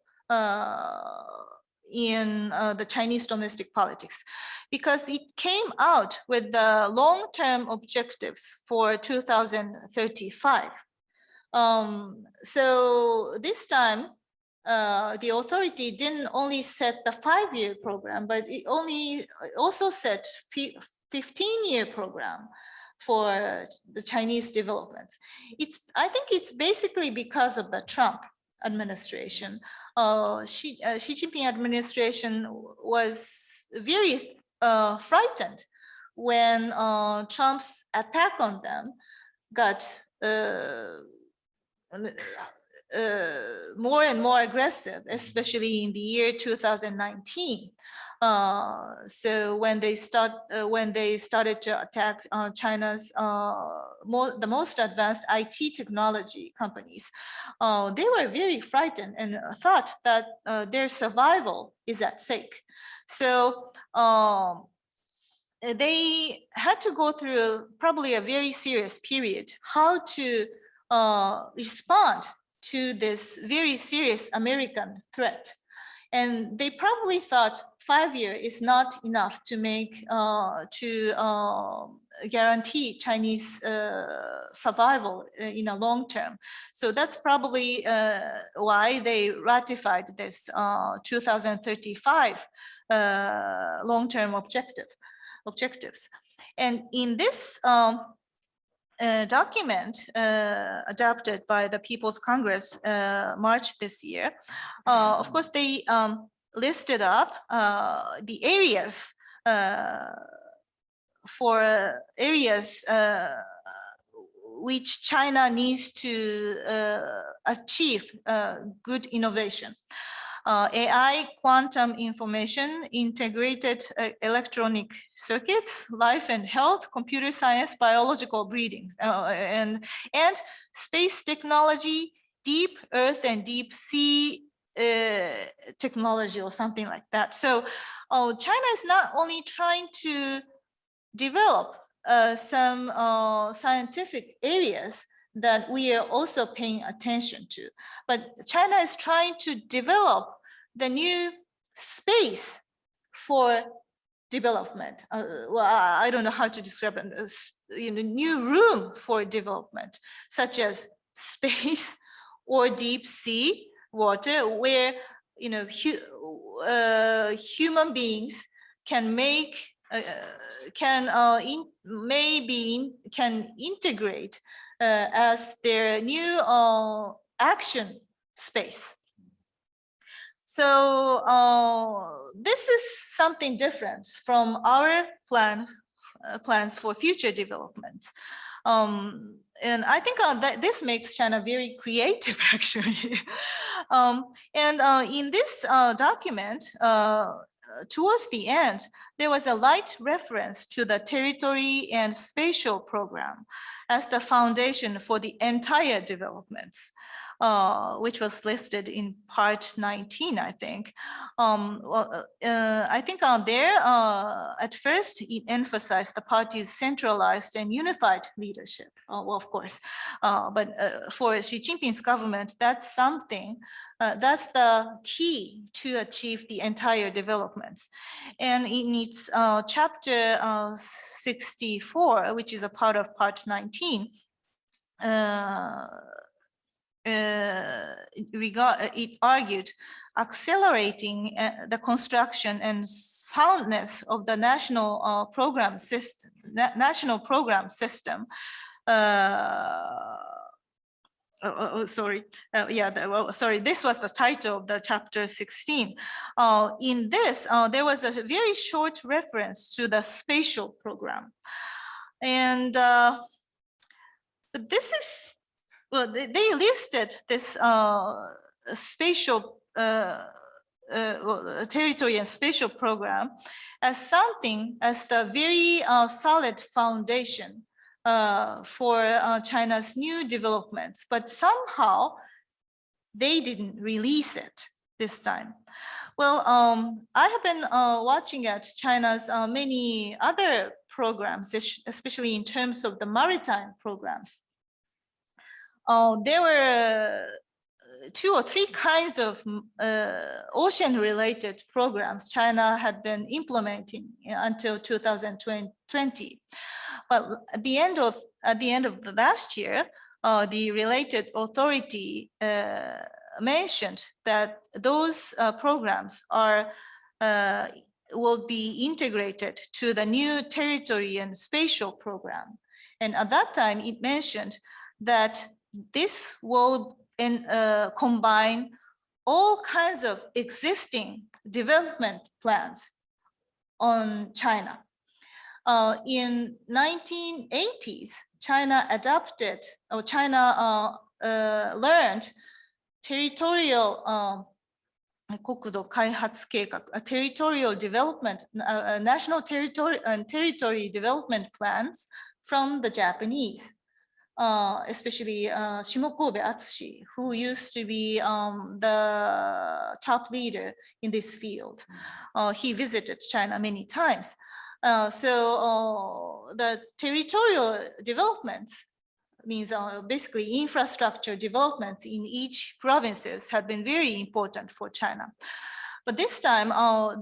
in the Chinese domestic politics, because it came out with the long-term objectives for 2035. So this time, the authority didn't only set the 5-year program, but it also set 15-year program for the Chinese developments. I think it's basically because of the Trump administration. Xi Jinping administration was very frightened when Trump's attack on them got more and more aggressive, especially in the year 2019. So when they started to attack China's the most advanced IT technology companies, they were very frightened and thought that their survival is at stake. So they had to go through probably a very serious period how to respond to this very serious American threat. And they probably thought FiveYear is not enough to make guarantee Chinese survival in a long term. So that's probably why they ratified this 2035 long-term objectives. And in this document adopted by the People's Congress March this year, of course, they listed up the areas which China needs to achieve good innovation. AI, quantum information, integrated electronic circuits, life and health, computer science, biological breedings, and space technology, deep earth and deep sea technology or something like that. So China is not only trying to develop some scientific areas that we are also paying attention to, but China is trying to develop the new space for development. Well, I don't know how to describe it. New room for development, such as space or deep sea water, where human beings can make can integrate as their new action space. So this is something different from our plans for future developments. And I think that this makes China very creative, actually. In this document, towards the end, there was a light reference to the territory and spatial program as the foundation for the entire developments, which was listed in part 19, I think. I think there, at first, it emphasized the party's centralized and unified leadership, well, of course. But for Xi Jinping's government, that's something, that's the key to achieve the entire developments. And in its chapter 64, which is a part of part 19, it argued accelerating the construction and soundness of the national program system. Sorry. This was the title of the chapter 16. In this, there was a very short reference to the spatial program. And but this is, well, they listed this spatial territory and spatial program as something, as the very solid foundation for China's new developments, but somehow they didn't release it this time. Well, I have been watching at China's many other programs, especially in terms of the maritime programs. There were 2 or 3 kinds of ocean-related programs China had been implementing until 2020. But at the end of the last year, the related authority mentioned that those programs will be integrated to the new territory and spatial program. And at that time, it mentioned that this will combine all kinds of existing development plans on China. In 1980s, China adopted, or China learned territorial 国土開発計画, territorial development, national territory development plans from the Japanese, especially Shimokobe Atsushi, who used to be the top leader in this field. He visited China many times. So the territorial developments means basically infrastructure developments in each provinces have been very important for China. But this time,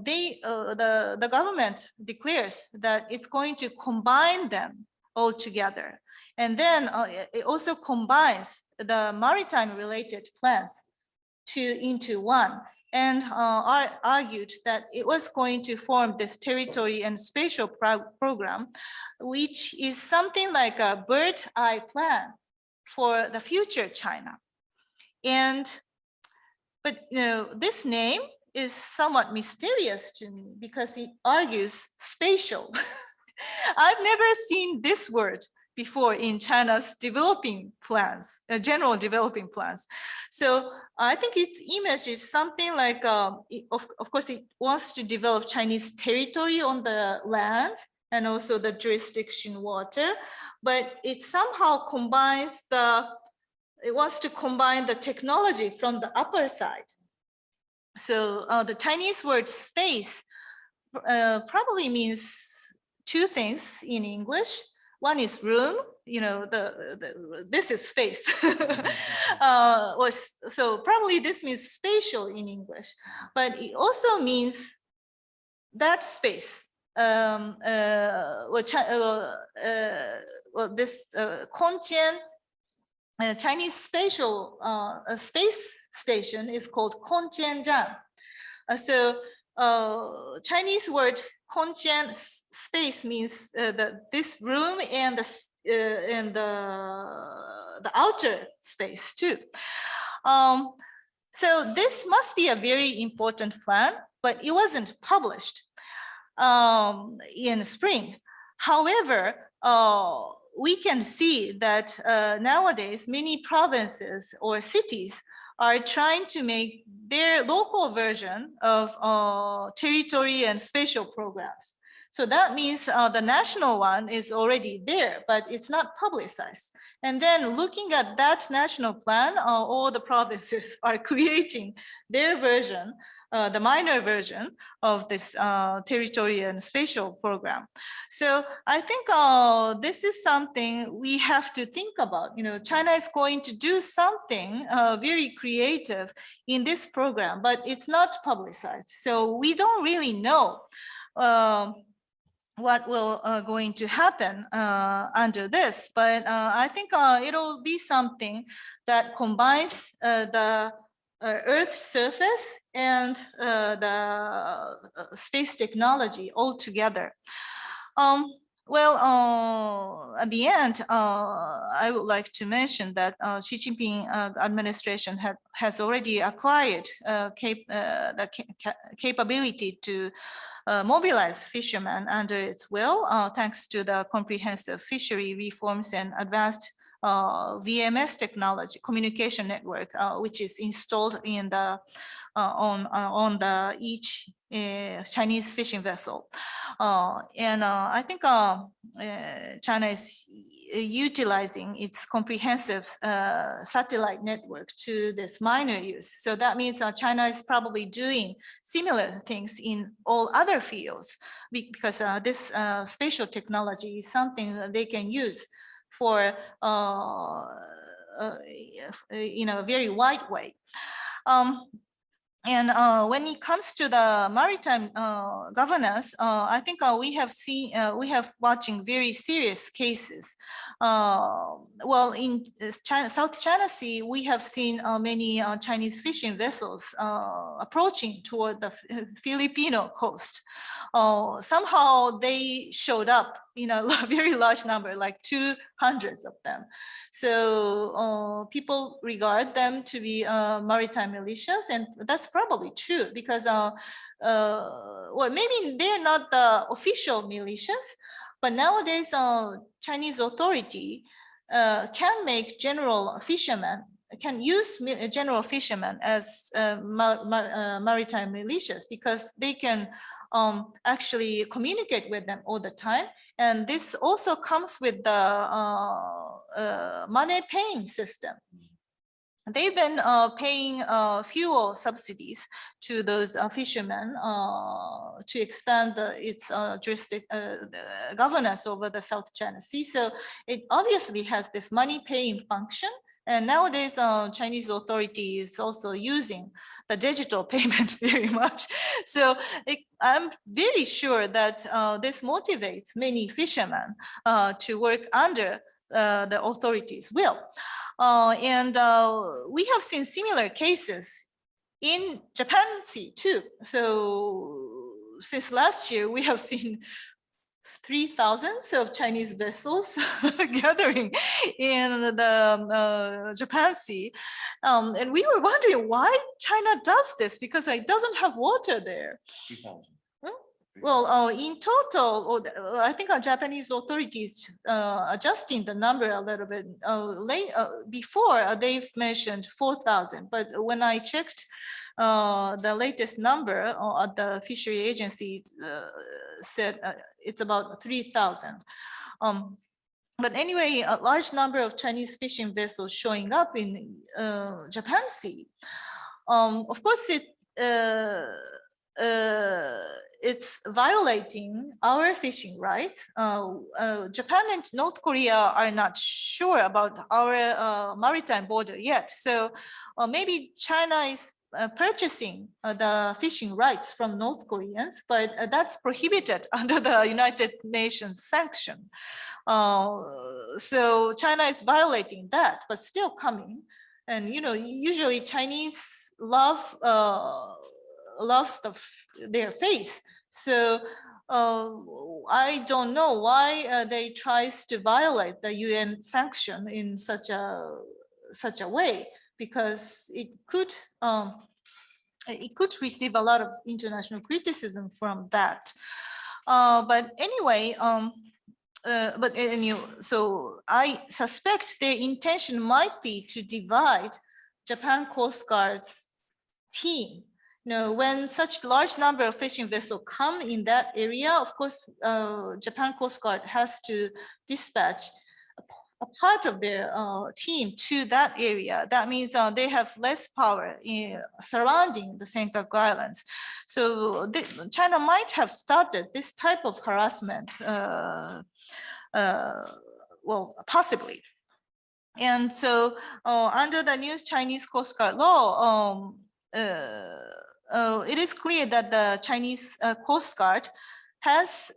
the government declares that it's going to combine them all together. And then it also combines the maritime related plans into one, and argued that it was going to form this territory and spatial program, which is something like a bird eye plan for the future China. But you know, this name is somewhat mysterious to me because it argues spatial. I've never seen this word before in China's developing plans, general developing plans. So I think its image is something like, of course, it wants to develop Chinese territory on the land and also the jurisdiction water, but it somehow combines it wants to combine the technology from the upper side. So the Chinese word space probably means two things in English. One is room, you know, this is space. So probably this means spatial in English, but it also means that space. This Kongjian Chinese spatial space station is called Kongjianzhan. So Chinese word Kongjian space means this room and the outer space too. So this must be a very important plan, but it wasn't published in spring. However, we can see that nowadays many provinces or cities are trying to make their local version of territory and spatial programs. So that means the national one is already there, but it's not publicized. And then looking at that national plan, all the provinces are creating their version, the minor version of this territory and spatial program. So I think this is something we have to think about. You know, China is going to do something very creative in this program, but it's not publicized. So we don't really know what will going to happen under this, but I think it'll be something that combines the Earth's surface and the space technology all together. Well, at the end, I would like to mention that Xi Jinping administration has already acquired the capability to mobilize fishermen under its will, thanks to the comprehensive fishery reforms and advanced VMS technology, communication network, which is installed in the on the each Chinese fishing vessel. And I think China is utilizing its comprehensive satellite network to this minor use. So that means China is probably doing similar things in all other fields, because this spatial technology is something that they can use for in a very wide way. And when it comes to the maritime governance, I think we have watching very serious cases. Well, in China, South China Sea, we have seen many Chinese fishing vessels approaching toward the Filipino coast. Somehow they showed up in a very large number, like 200 of them. So people regard them to be maritime militias, and that's probably true because, well, maybe they're not the official militias, but nowadays Chinese authority can make general fishermen can use general fishermen as maritime militias, because they can actually communicate with them all the time. And this also comes with the money paying system. They've been paying fuel subsidies to those fishermen to expand its governance over the South China Sea. So it obviously has this money paying function. And nowadays, Chinese authority is also using the digital payment very much. So I'm very sure that this motivates many fishermen to work under the authorities' will. And we have seen similar cases in Japan Sea too. So since last year, we have seen 3,000 of Chinese vessels gathering in the Japan Sea. And we were wondering why China does this, because it doesn't have water there. 3,000. Well, in total, I think our Japanese authorities adjusting the number a little bit before they've mentioned 4,000. But when I checked the latest number at the fishery agency said it's about 3,000. But anyway, a large number of Chinese fishing vessels showing up in Japan Sea. Of course, it's violating our fishing rights. Japan and North Korea are not sure about our maritime border yet. So maybe China is purchasing the fishing rights from North Koreans, but that's prohibited under the United Nations sanction. So China is violating that, but still coming. And usually Chinese love their face. So I don't know why they tries to violate the UN sanction in such a way, because it could receive a lot of international criticism from that. But anyway, so I suspect their intention might be to divide Japan Coast Guard's team. When such large number of fishing vessels come in that area, of course, Japan Coast Guard has to dispatch a part of their team to that area. That means they have less power surrounding the Senkaku Islands. So China might have started this type of harassment, well, possibly. And so under the new Chinese Coast Guard law, it is clear that the Chinese Coast Guard has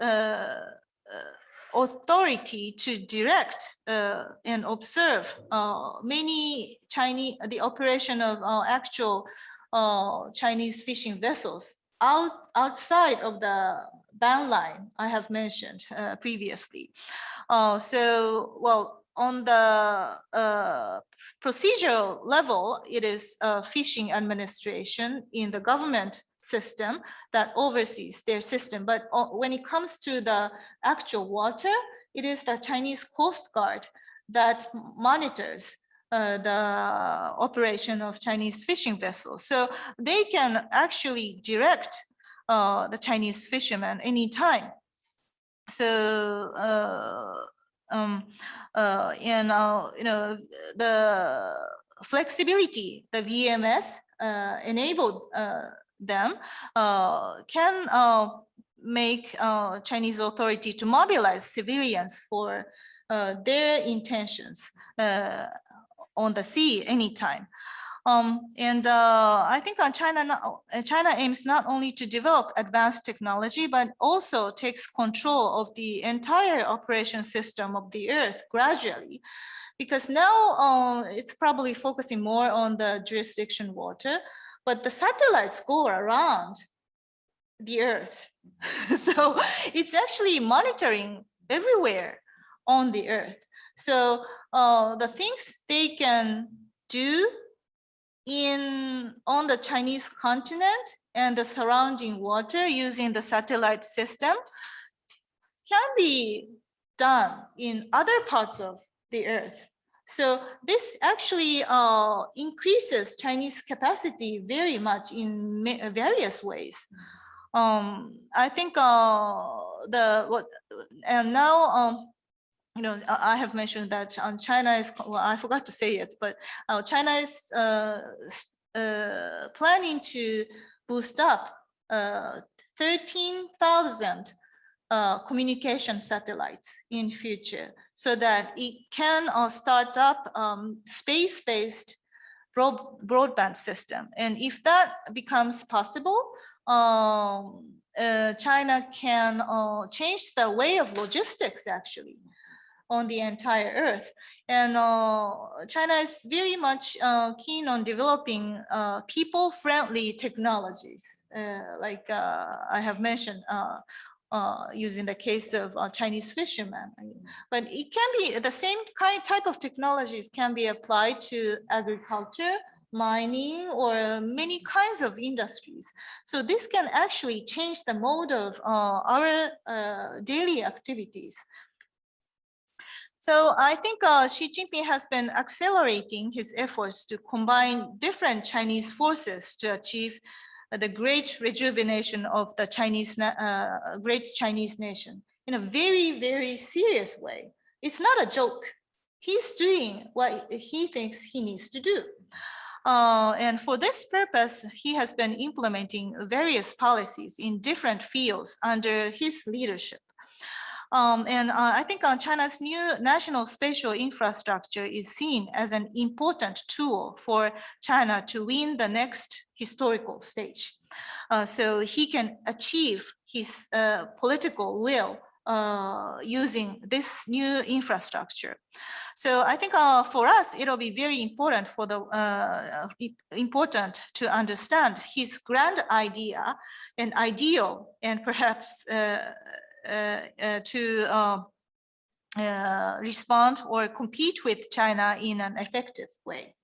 authority to direct and observe the operation of actual Chinese fishing vessels outside of the ban line I have mentioned previously. So, well, on the procedural level, it is fishing administration in the government system that oversees their system. But when it comes to the actual water, it is the Chinese Coast Guard that monitors the operation of Chinese fishing vessels. So they can actually direct the Chinese fishermen anytime. So, the flexibility the VMS enabled them can make Chinese authority to mobilize civilians for their intentions on the sea anytime. I think China aims not only to develop advanced technology, but also takes control of the entire operation system of the Earth gradually. Because now it's probably focusing more on the jurisdiction water, but the satellites go around the Earth. So it's actually monitoring everywhere on the Earth. So the things they can do on the Chinese continent and the surrounding water using the satellite system can be done in other parts of the Earth. So this actually increases Chinese capacity very much in various ways. I think and now you know, I have mentioned that China is, well, I forgot to say it, but China is planning to boost up 13,000 communication satellites in future, so that it can start up space-based broadband system. And if that becomes possible, China can change the way of logistics actually on the entire earth. And China is very much keen on developing people-friendly technologies, like I have mentioned, using the case of Chinese fishermen. But it can be the same type of technologies can be applied to agriculture, mining, or many kinds of industries. So this can actually change the mode of our daily activities. So I think Xi Jinping has been accelerating his efforts to combine different Chinese forces to achieve the great rejuvenation of the great Chinese nation in a very, very serious way. It's not a joke. He's doing what he thinks he needs to do. And for this purpose, he has been implementing various policies in different fields under his leadership. And I think China's new national spatial infrastructure is seen as an important tool for China to win the next historical stage. So he can achieve his political will using this new infrastructure. So I think for us, it'll be very important for important to understand his grand idea and ideal, and perhaps to respond or compete with China in an effective way.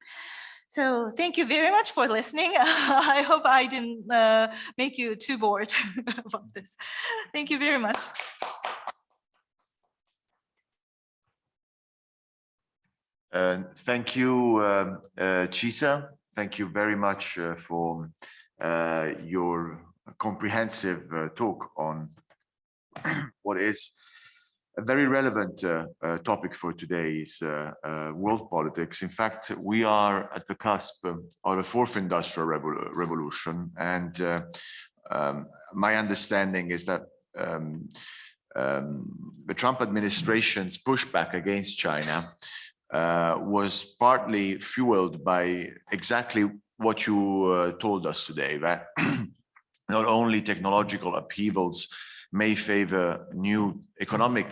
So thank you very much for listening. I hope I didn't make you too bored about this. Thank you very much. Thank you, Chisa. Thank you very much for your comprehensive talk on what is a very relevant topic for today's world politics. In fact, we are at the cusp of the fourth industrial revolution, and my understanding is that the Trump administration's pushback against China was partly fueled by exactly what you told us today, that not only technological upheavals may favor new economic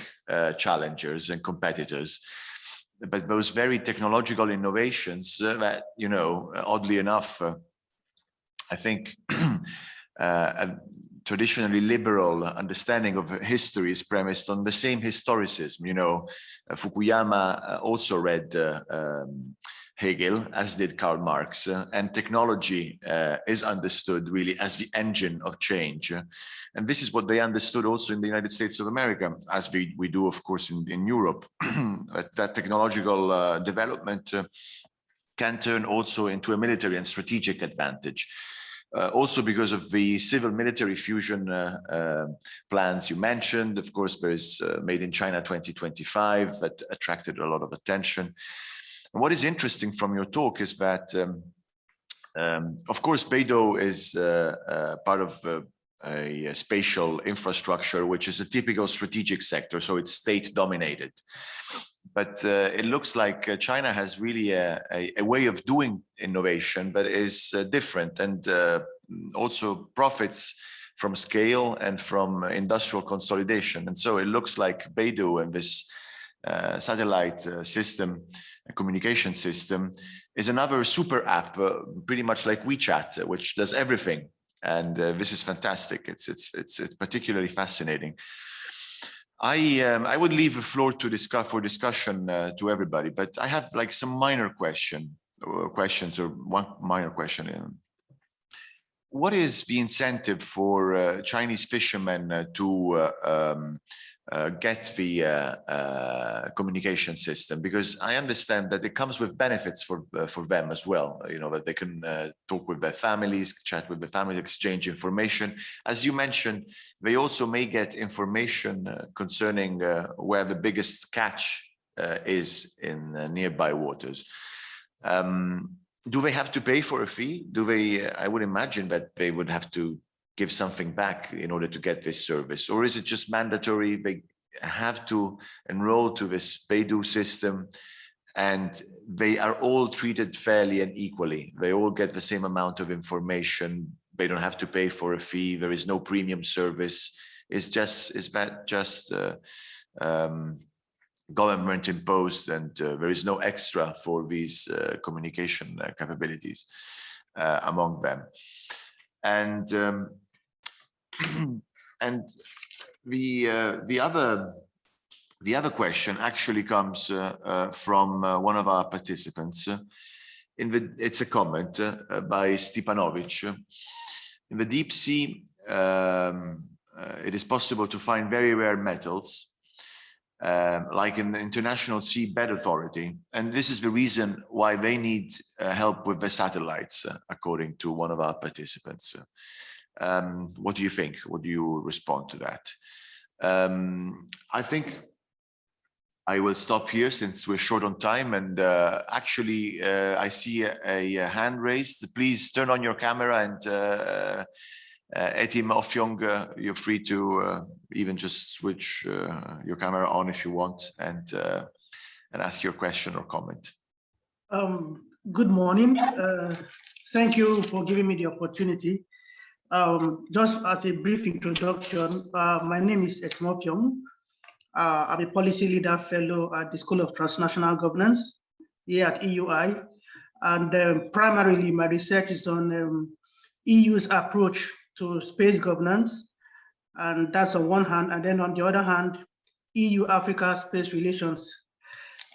challengers and competitors, but those very technological innovations that, you know, oddly enough, I think a traditionally liberal understanding of history is premised on the same historicism. You know, Fukuyama also read Hegel, as did Karl Marx, and technology is understood really as the engine of change. And this is what they understood also in the United States of America, as we do, of course, in Europe. That technological development can turn also into a military and strategic advantage. Also because of the civil military fusion plans you mentioned. Of course, there is Made in China 2025 that attracted a lot of attention. And what is interesting from your talk is that, of course, Beidou is part of a spatial infrastructure, which is a typical strategic sector, so it's state dominated. But it looks like China has really a way of doing innovation that is different, and also profits from scale and from industrial consolidation. And so it looks like Beidou and this satellite system, a communication system, is another super app, pretty much like WeChat, which does everything. And this is fantastic. It's particularly fascinating. I would leave the floor to discussion to everybody, but I have like some minor questions, or one minor question. what is the incentive for Chinese fishermen to get the communication system? Because I understand that it comes with benefits for them as well. You know, that they can talk with their families, chat with their families, exchange information. As you mentioned, they also may get information concerning where the biggest catch is in nearby waters. Do they have to pay for a fee? Do they? I would imagine that they would have to give something back in order to get this service, or is it just mandatory? They have to enroll to this Beidou system, and they are all treated fairly and equally. They all get the same amount of information. They don't have to pay for a fee. There is no premium service. Is that just government imposed, and there is no extra for these communication capabilities among them? And and the other question actually comes from one of our participants. It's a comment by Stepanovic. In the deep sea, it is possible to find very rare metals, like in the International Seabed Authority. And this is the reason why they need help with the satellites, according to one of our participants. What do you think? What do you respond to that? I think I will stop here since we're short on time. And actually, I see a hand raised. Please turn on your camera, and Etim Ofyong, you're free to even just switch your camera on if you want, and ask your question or comment. Good morning. Thank you for giving me the opportunity. Just as a brief introduction, my name is Etim Ofyong. I'm a policy leader fellow at the School of Transnational Governance here at EUI. And primarily my research is on EU's approach to space governance. And that's on one hand. And then on the other hand, EU-Africa space relations.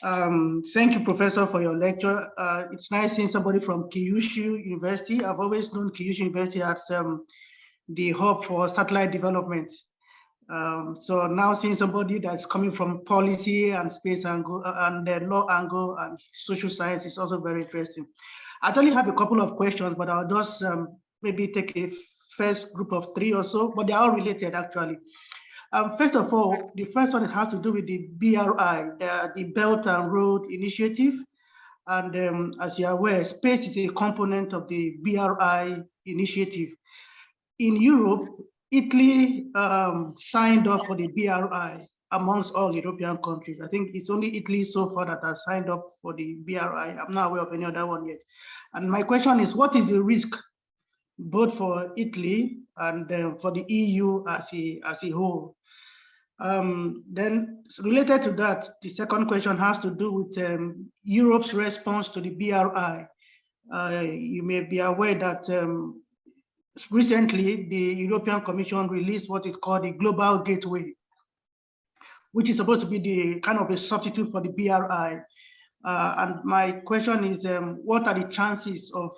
Thank you, Professor, for your lecture. It's nice seeing somebody from Kyushu University. I've always known Kyushu University as the hub for satellite development. So now seeing somebody that's coming from policy and space angle and the law angle and social science is also very interesting. I actually have a couple of questions, but I'll just maybe take a first group of 3 or so, but they're all related actually. First of all, the first one has to do with the BRI, the Belt and Road Initiative. And as you're aware, space is a component of the BRI initiative. In Europe, Italy signed up for the BRI amongst all European countries. I think it's only Italy so far that has signed up for the BRI. I'm not aware of any other one yet. And my question is, what is the risk both for Italy and for the EU as a whole? Then related to that, the second question has to do with Europe's response to the BRI. You may be aware that recently the European Commission released what is called the Global Gateway, which is supposed to be the kind of a substitute for the BRI. And my question is, what are the chances of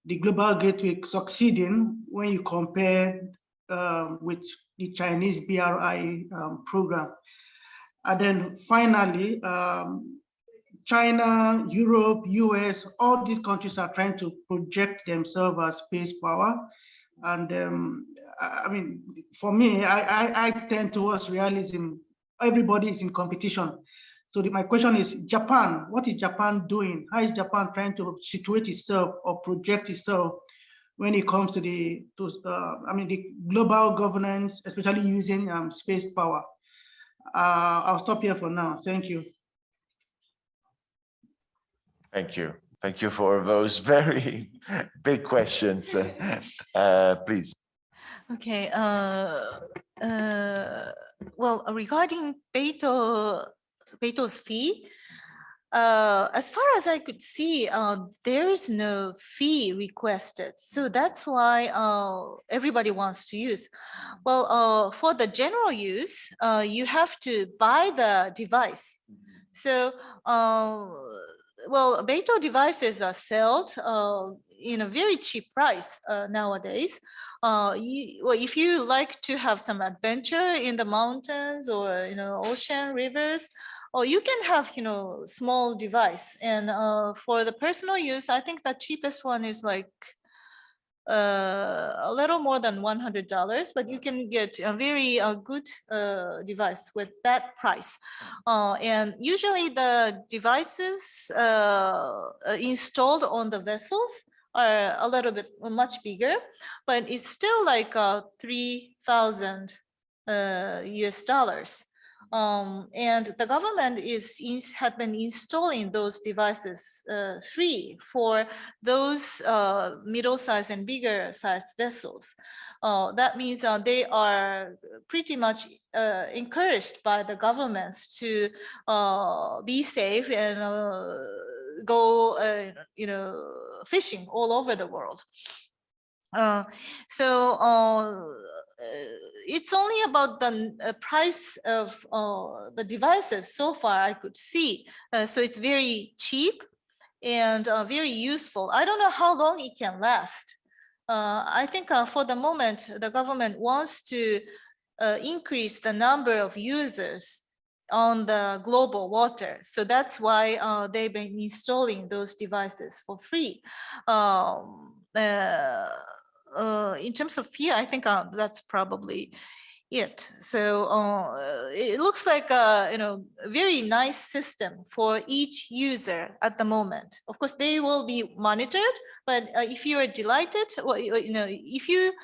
the Global Gateway succeeding when you compare with the Chinese BRI program? And then finally, China, Europe, US, all these countries are trying to project themselves as space power. And I mean, for me, I tend towards realism. Everybody is in competition. So my question is, Japan, what is Japan doing? How is Japan trying to situate itself or project itself when it comes to the global governance, especially using space power? I'll stop here for now. Thank you. Thank you. Thank you for those very big questions. Please. Okay. Well, regarding Beidou's fee, as far as I could see, there is no fee requested. So that's why everybody wants to use. Well, for the general use, you have to buy the device. So well, Beito devices are sold in a very cheap price nowadays. Well, if you like to have some adventure in the mountains or ocean, rivers, or you can have small device. And for the personal use, I think the cheapest one is like a little more than $100, but you can get a very good device with that price. And usually the devices installed on the vessels are a little bit much bigger, but it's still like 3,000 US dollars. And the government had been installing those devices free for those middle-sized and bigger-sized vessels. That means they are pretty much encouraged by the governments to be safe and go, fishing all over the world. It's only about the price of the devices so far I could see. So it's very cheap and very useful. I don't know how long it can last. I think for the moment, the government wants to increase the number of users on the global water. So that's why they've been installing those devices for free. In terms of fee, I think that's probably it. So it looks like a very nice system for each user at the moment. Of course, they will be monitored, but if you are delighted, well, if you,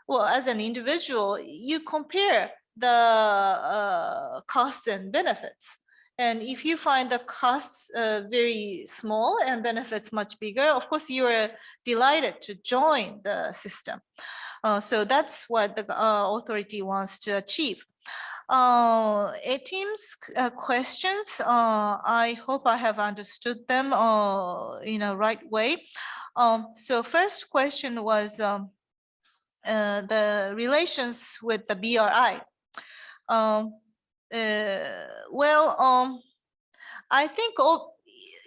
well, as an individual, you compare the costs and benefits. And if you find the costs very small and benefits much bigger, of course, you are delighted to join the system. So that's what the authority wants to achieve. Team's questions, I hope I have understood them in a right way. So first question was the relations with the BRI. I think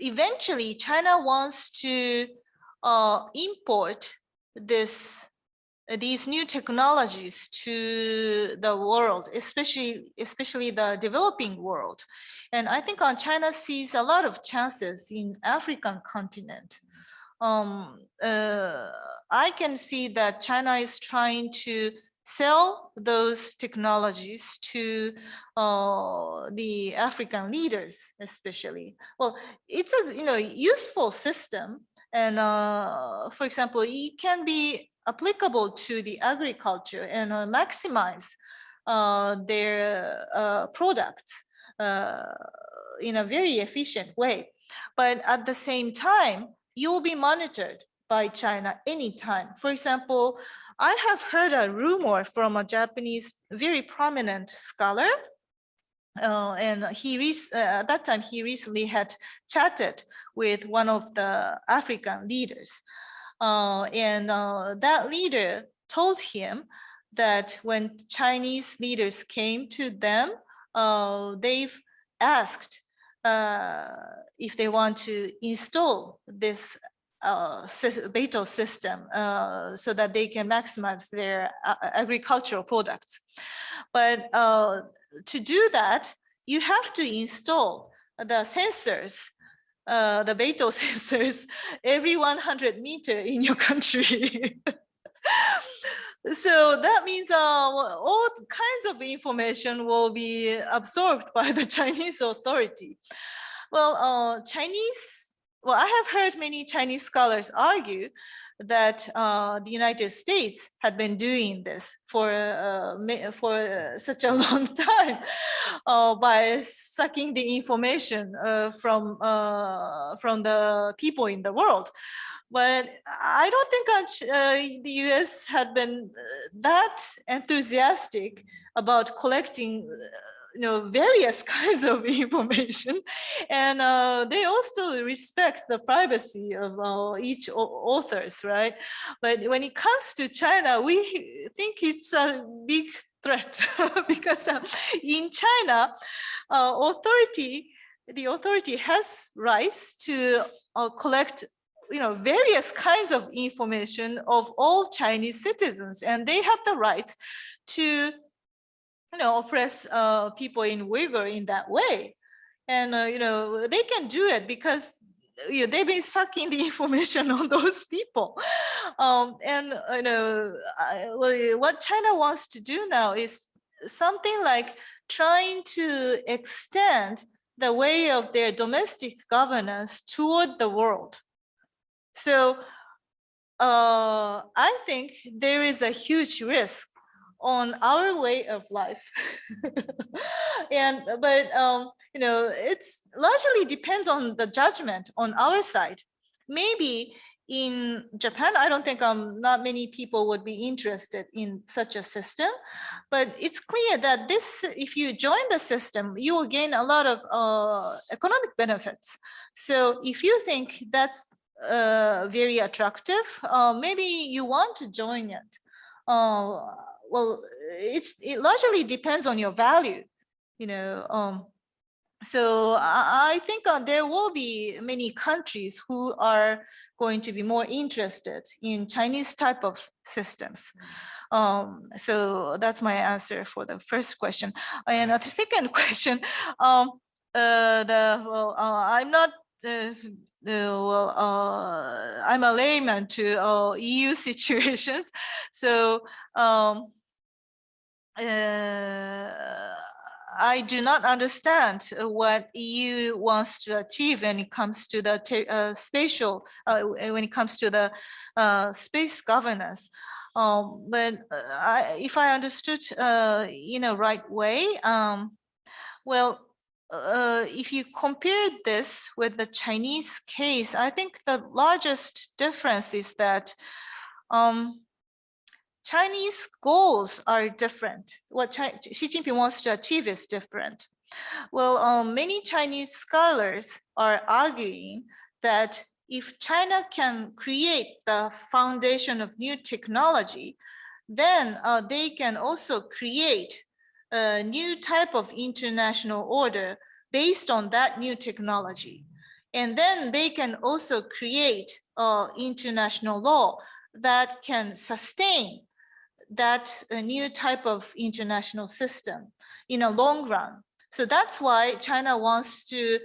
eventually China wants to import these new technologies to the world, especially the developing world. And I think China sees a lot of chances in African continent. I can see that China is trying to sell those technologies to the African leaders, especially. Well, it's a useful system, and for example, it can be applicable to the agriculture and maximize their products in a very efficient way. But at the same time, you will be monitored by China anytime. For example, I have heard a rumor from a Japanese very prominent scholar, and at that time he recently had chatted with one of the African leaders, and that leader told him that when Chinese leaders came to them, they've asked if they want to install this Beito system so that they can maximize their agricultural products. But to do that, you have to install the sensors, the Beito sensors, every 100 meters in your country. So that means all kinds of information will be absorbed by the Chinese authority. Well, I have heard many Chinese scholars argue that the United States had been doing this for such a long time by sucking the information from the people in the world. But I don't think the US had been that enthusiastic about collecting various kinds of information, and they also respect the privacy of each authors, right? But when it comes to China, we think it's a big threat because in China, authority the authority has rights to collect, various kinds of information of all Chinese citizens, and they have the rights to, oppress people in Uyghur in that way. And, they can do it because they've been sucking the information on those people. And, what China wants to do now is something like trying to extend the way of their domestic governance toward the world. So I think there is a huge risk on our way of life. But it's largely depends on the judgment on our side. Maybe in Japan, I don't think not many people would be interested in such a system, but it's clear that if you join the system, you will gain a lot of economic benefits. So if you think that's very attractive, maybe you want to join it. Well, it largely depends on your value, so I think there will be many countries who are going to be more interested in Chinese type of systems. So that's my answer for the first question. And the second question, I'm not. I'm a layman to EU situations, so I do not understand what EU wants to achieve when it comes to the spatial, when it comes to the space governance. But if I understood in a right way, if you compare this with the Chinese case, I think the largest difference is that Chinese goals are different. What Xi Jinping wants to achieve is different. Well, many Chinese scholars are arguing that if China can create the foundation of new technology, then they can also create a new type of international order based on that new technology. And then they can also create international law that can sustain that new type of international system in a long run. So that's why China wants to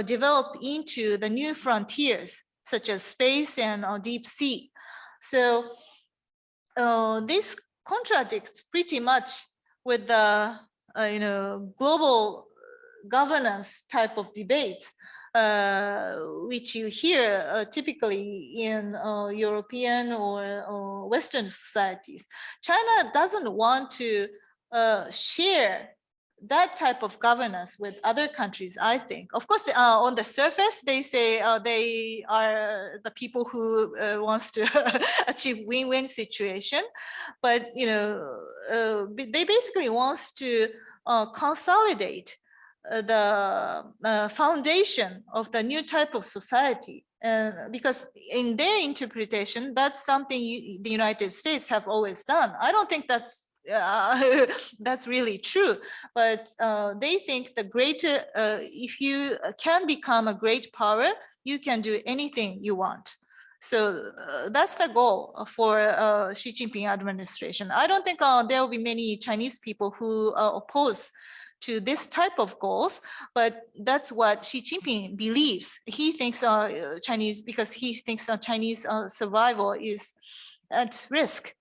develop into the new frontiers, such as space and deep sea. So this contradicts pretty much with the global governance type of debates, which you hear typically in European or Western societies. China doesn't want to share that type of governance with other countries, I think. Of course, on the surface, they say they are the people who wants to achieve win-win situation, but they basically wants to consolidate the foundation of the new type of society, because in their interpretation, that's something the United States have always done. I don't think that's that's really true, but they think the greater, if you can become a great power, you can do anything you want. So that's the goal for Xi Jinping administration. I don't think there will be many Chinese people who oppose to this type of goals, but that's what Xi Jinping believes. He thinks Chinese, because he thinks Chinese survival is at risk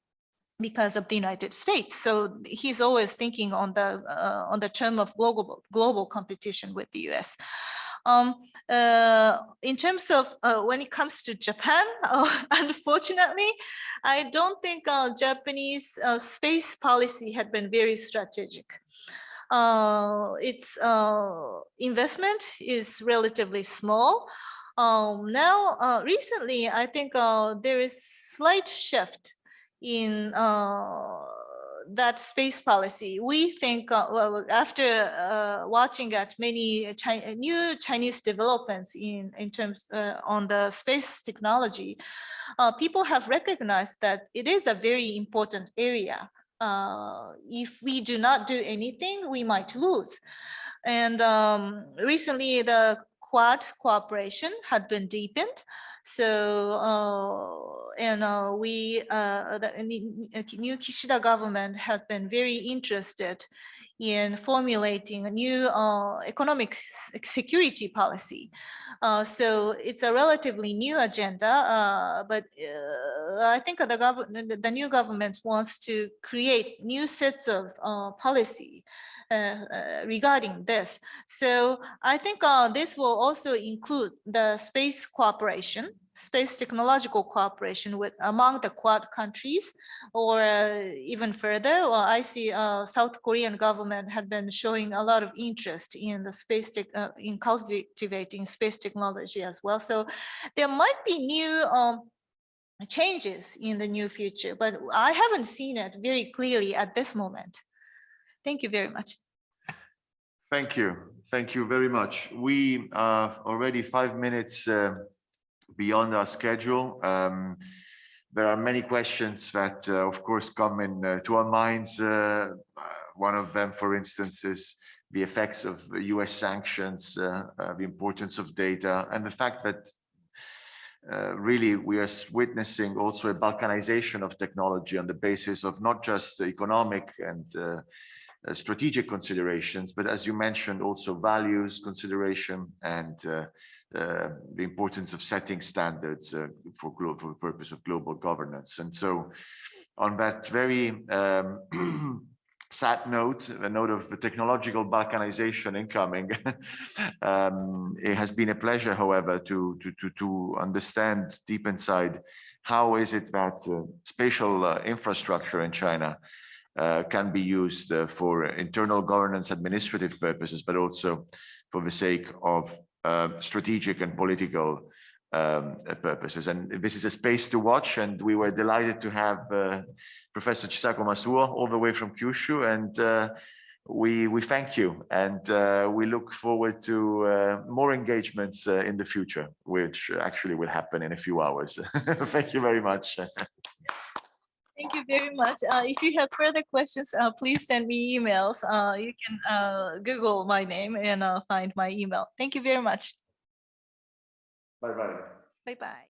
because of the United States. So he's always thinking on the term of global competition with the US. In terms of when it comes to Japan, unfortunately, I don't think Japanese space policy had been very strategic. Its investment is relatively small. Now, recently, I think there is slight shift in that space policy. We think, well, after watching at many new Chinese developments in terms on the space technology, people have recognized that it is a very important area. If we do not do anything, we might lose. And recently, the Quad cooperation had been deepened. So, the new Kishida government has been very interested in formulating a new economic security policy. So it's a relatively new agenda, but I think the new government wants to create new sets of policy regarding this. So I think this will also include the space cooperation, space technological cooperation with among the Quad countries, or even further. Well, I see South Korean government had been showing a lot of interest in the space in cultivating space technology as well. So there might be new changes in the near future, but I haven't seen it very clearly at this moment. Thank you very much. Thank you. Thank you very much. We are already 5 minutes beyond our schedule. There are many questions that, of course, come in to our minds. One of them, for instance, is the effects of US sanctions, the importance of data, and the fact that really we are witnessing also a balkanization of technology on the basis of not just the economic and strategic considerations, but as you mentioned, also values consideration and the importance of setting standards for the purpose of global governance. And so on that very sad note, the note of the technological balkanization incoming, it has been a pleasure, however, to understand deep inside how is it that spatial infrastructure in China can be used for internal governance, administrative purposes, but also for the sake of strategic and political purposes. And this is a space to watch, and we were delighted to have Professor Chisako Masuo all the way from Kyushu, and we thank you, and we look forward to more engagements in the future, which actually will happen in a few hours. Thank you very much. Thank you very much. If you have further questions, please send me emails. You can Google my name and find my email. Thank you very much. Bye-bye. Bye-bye.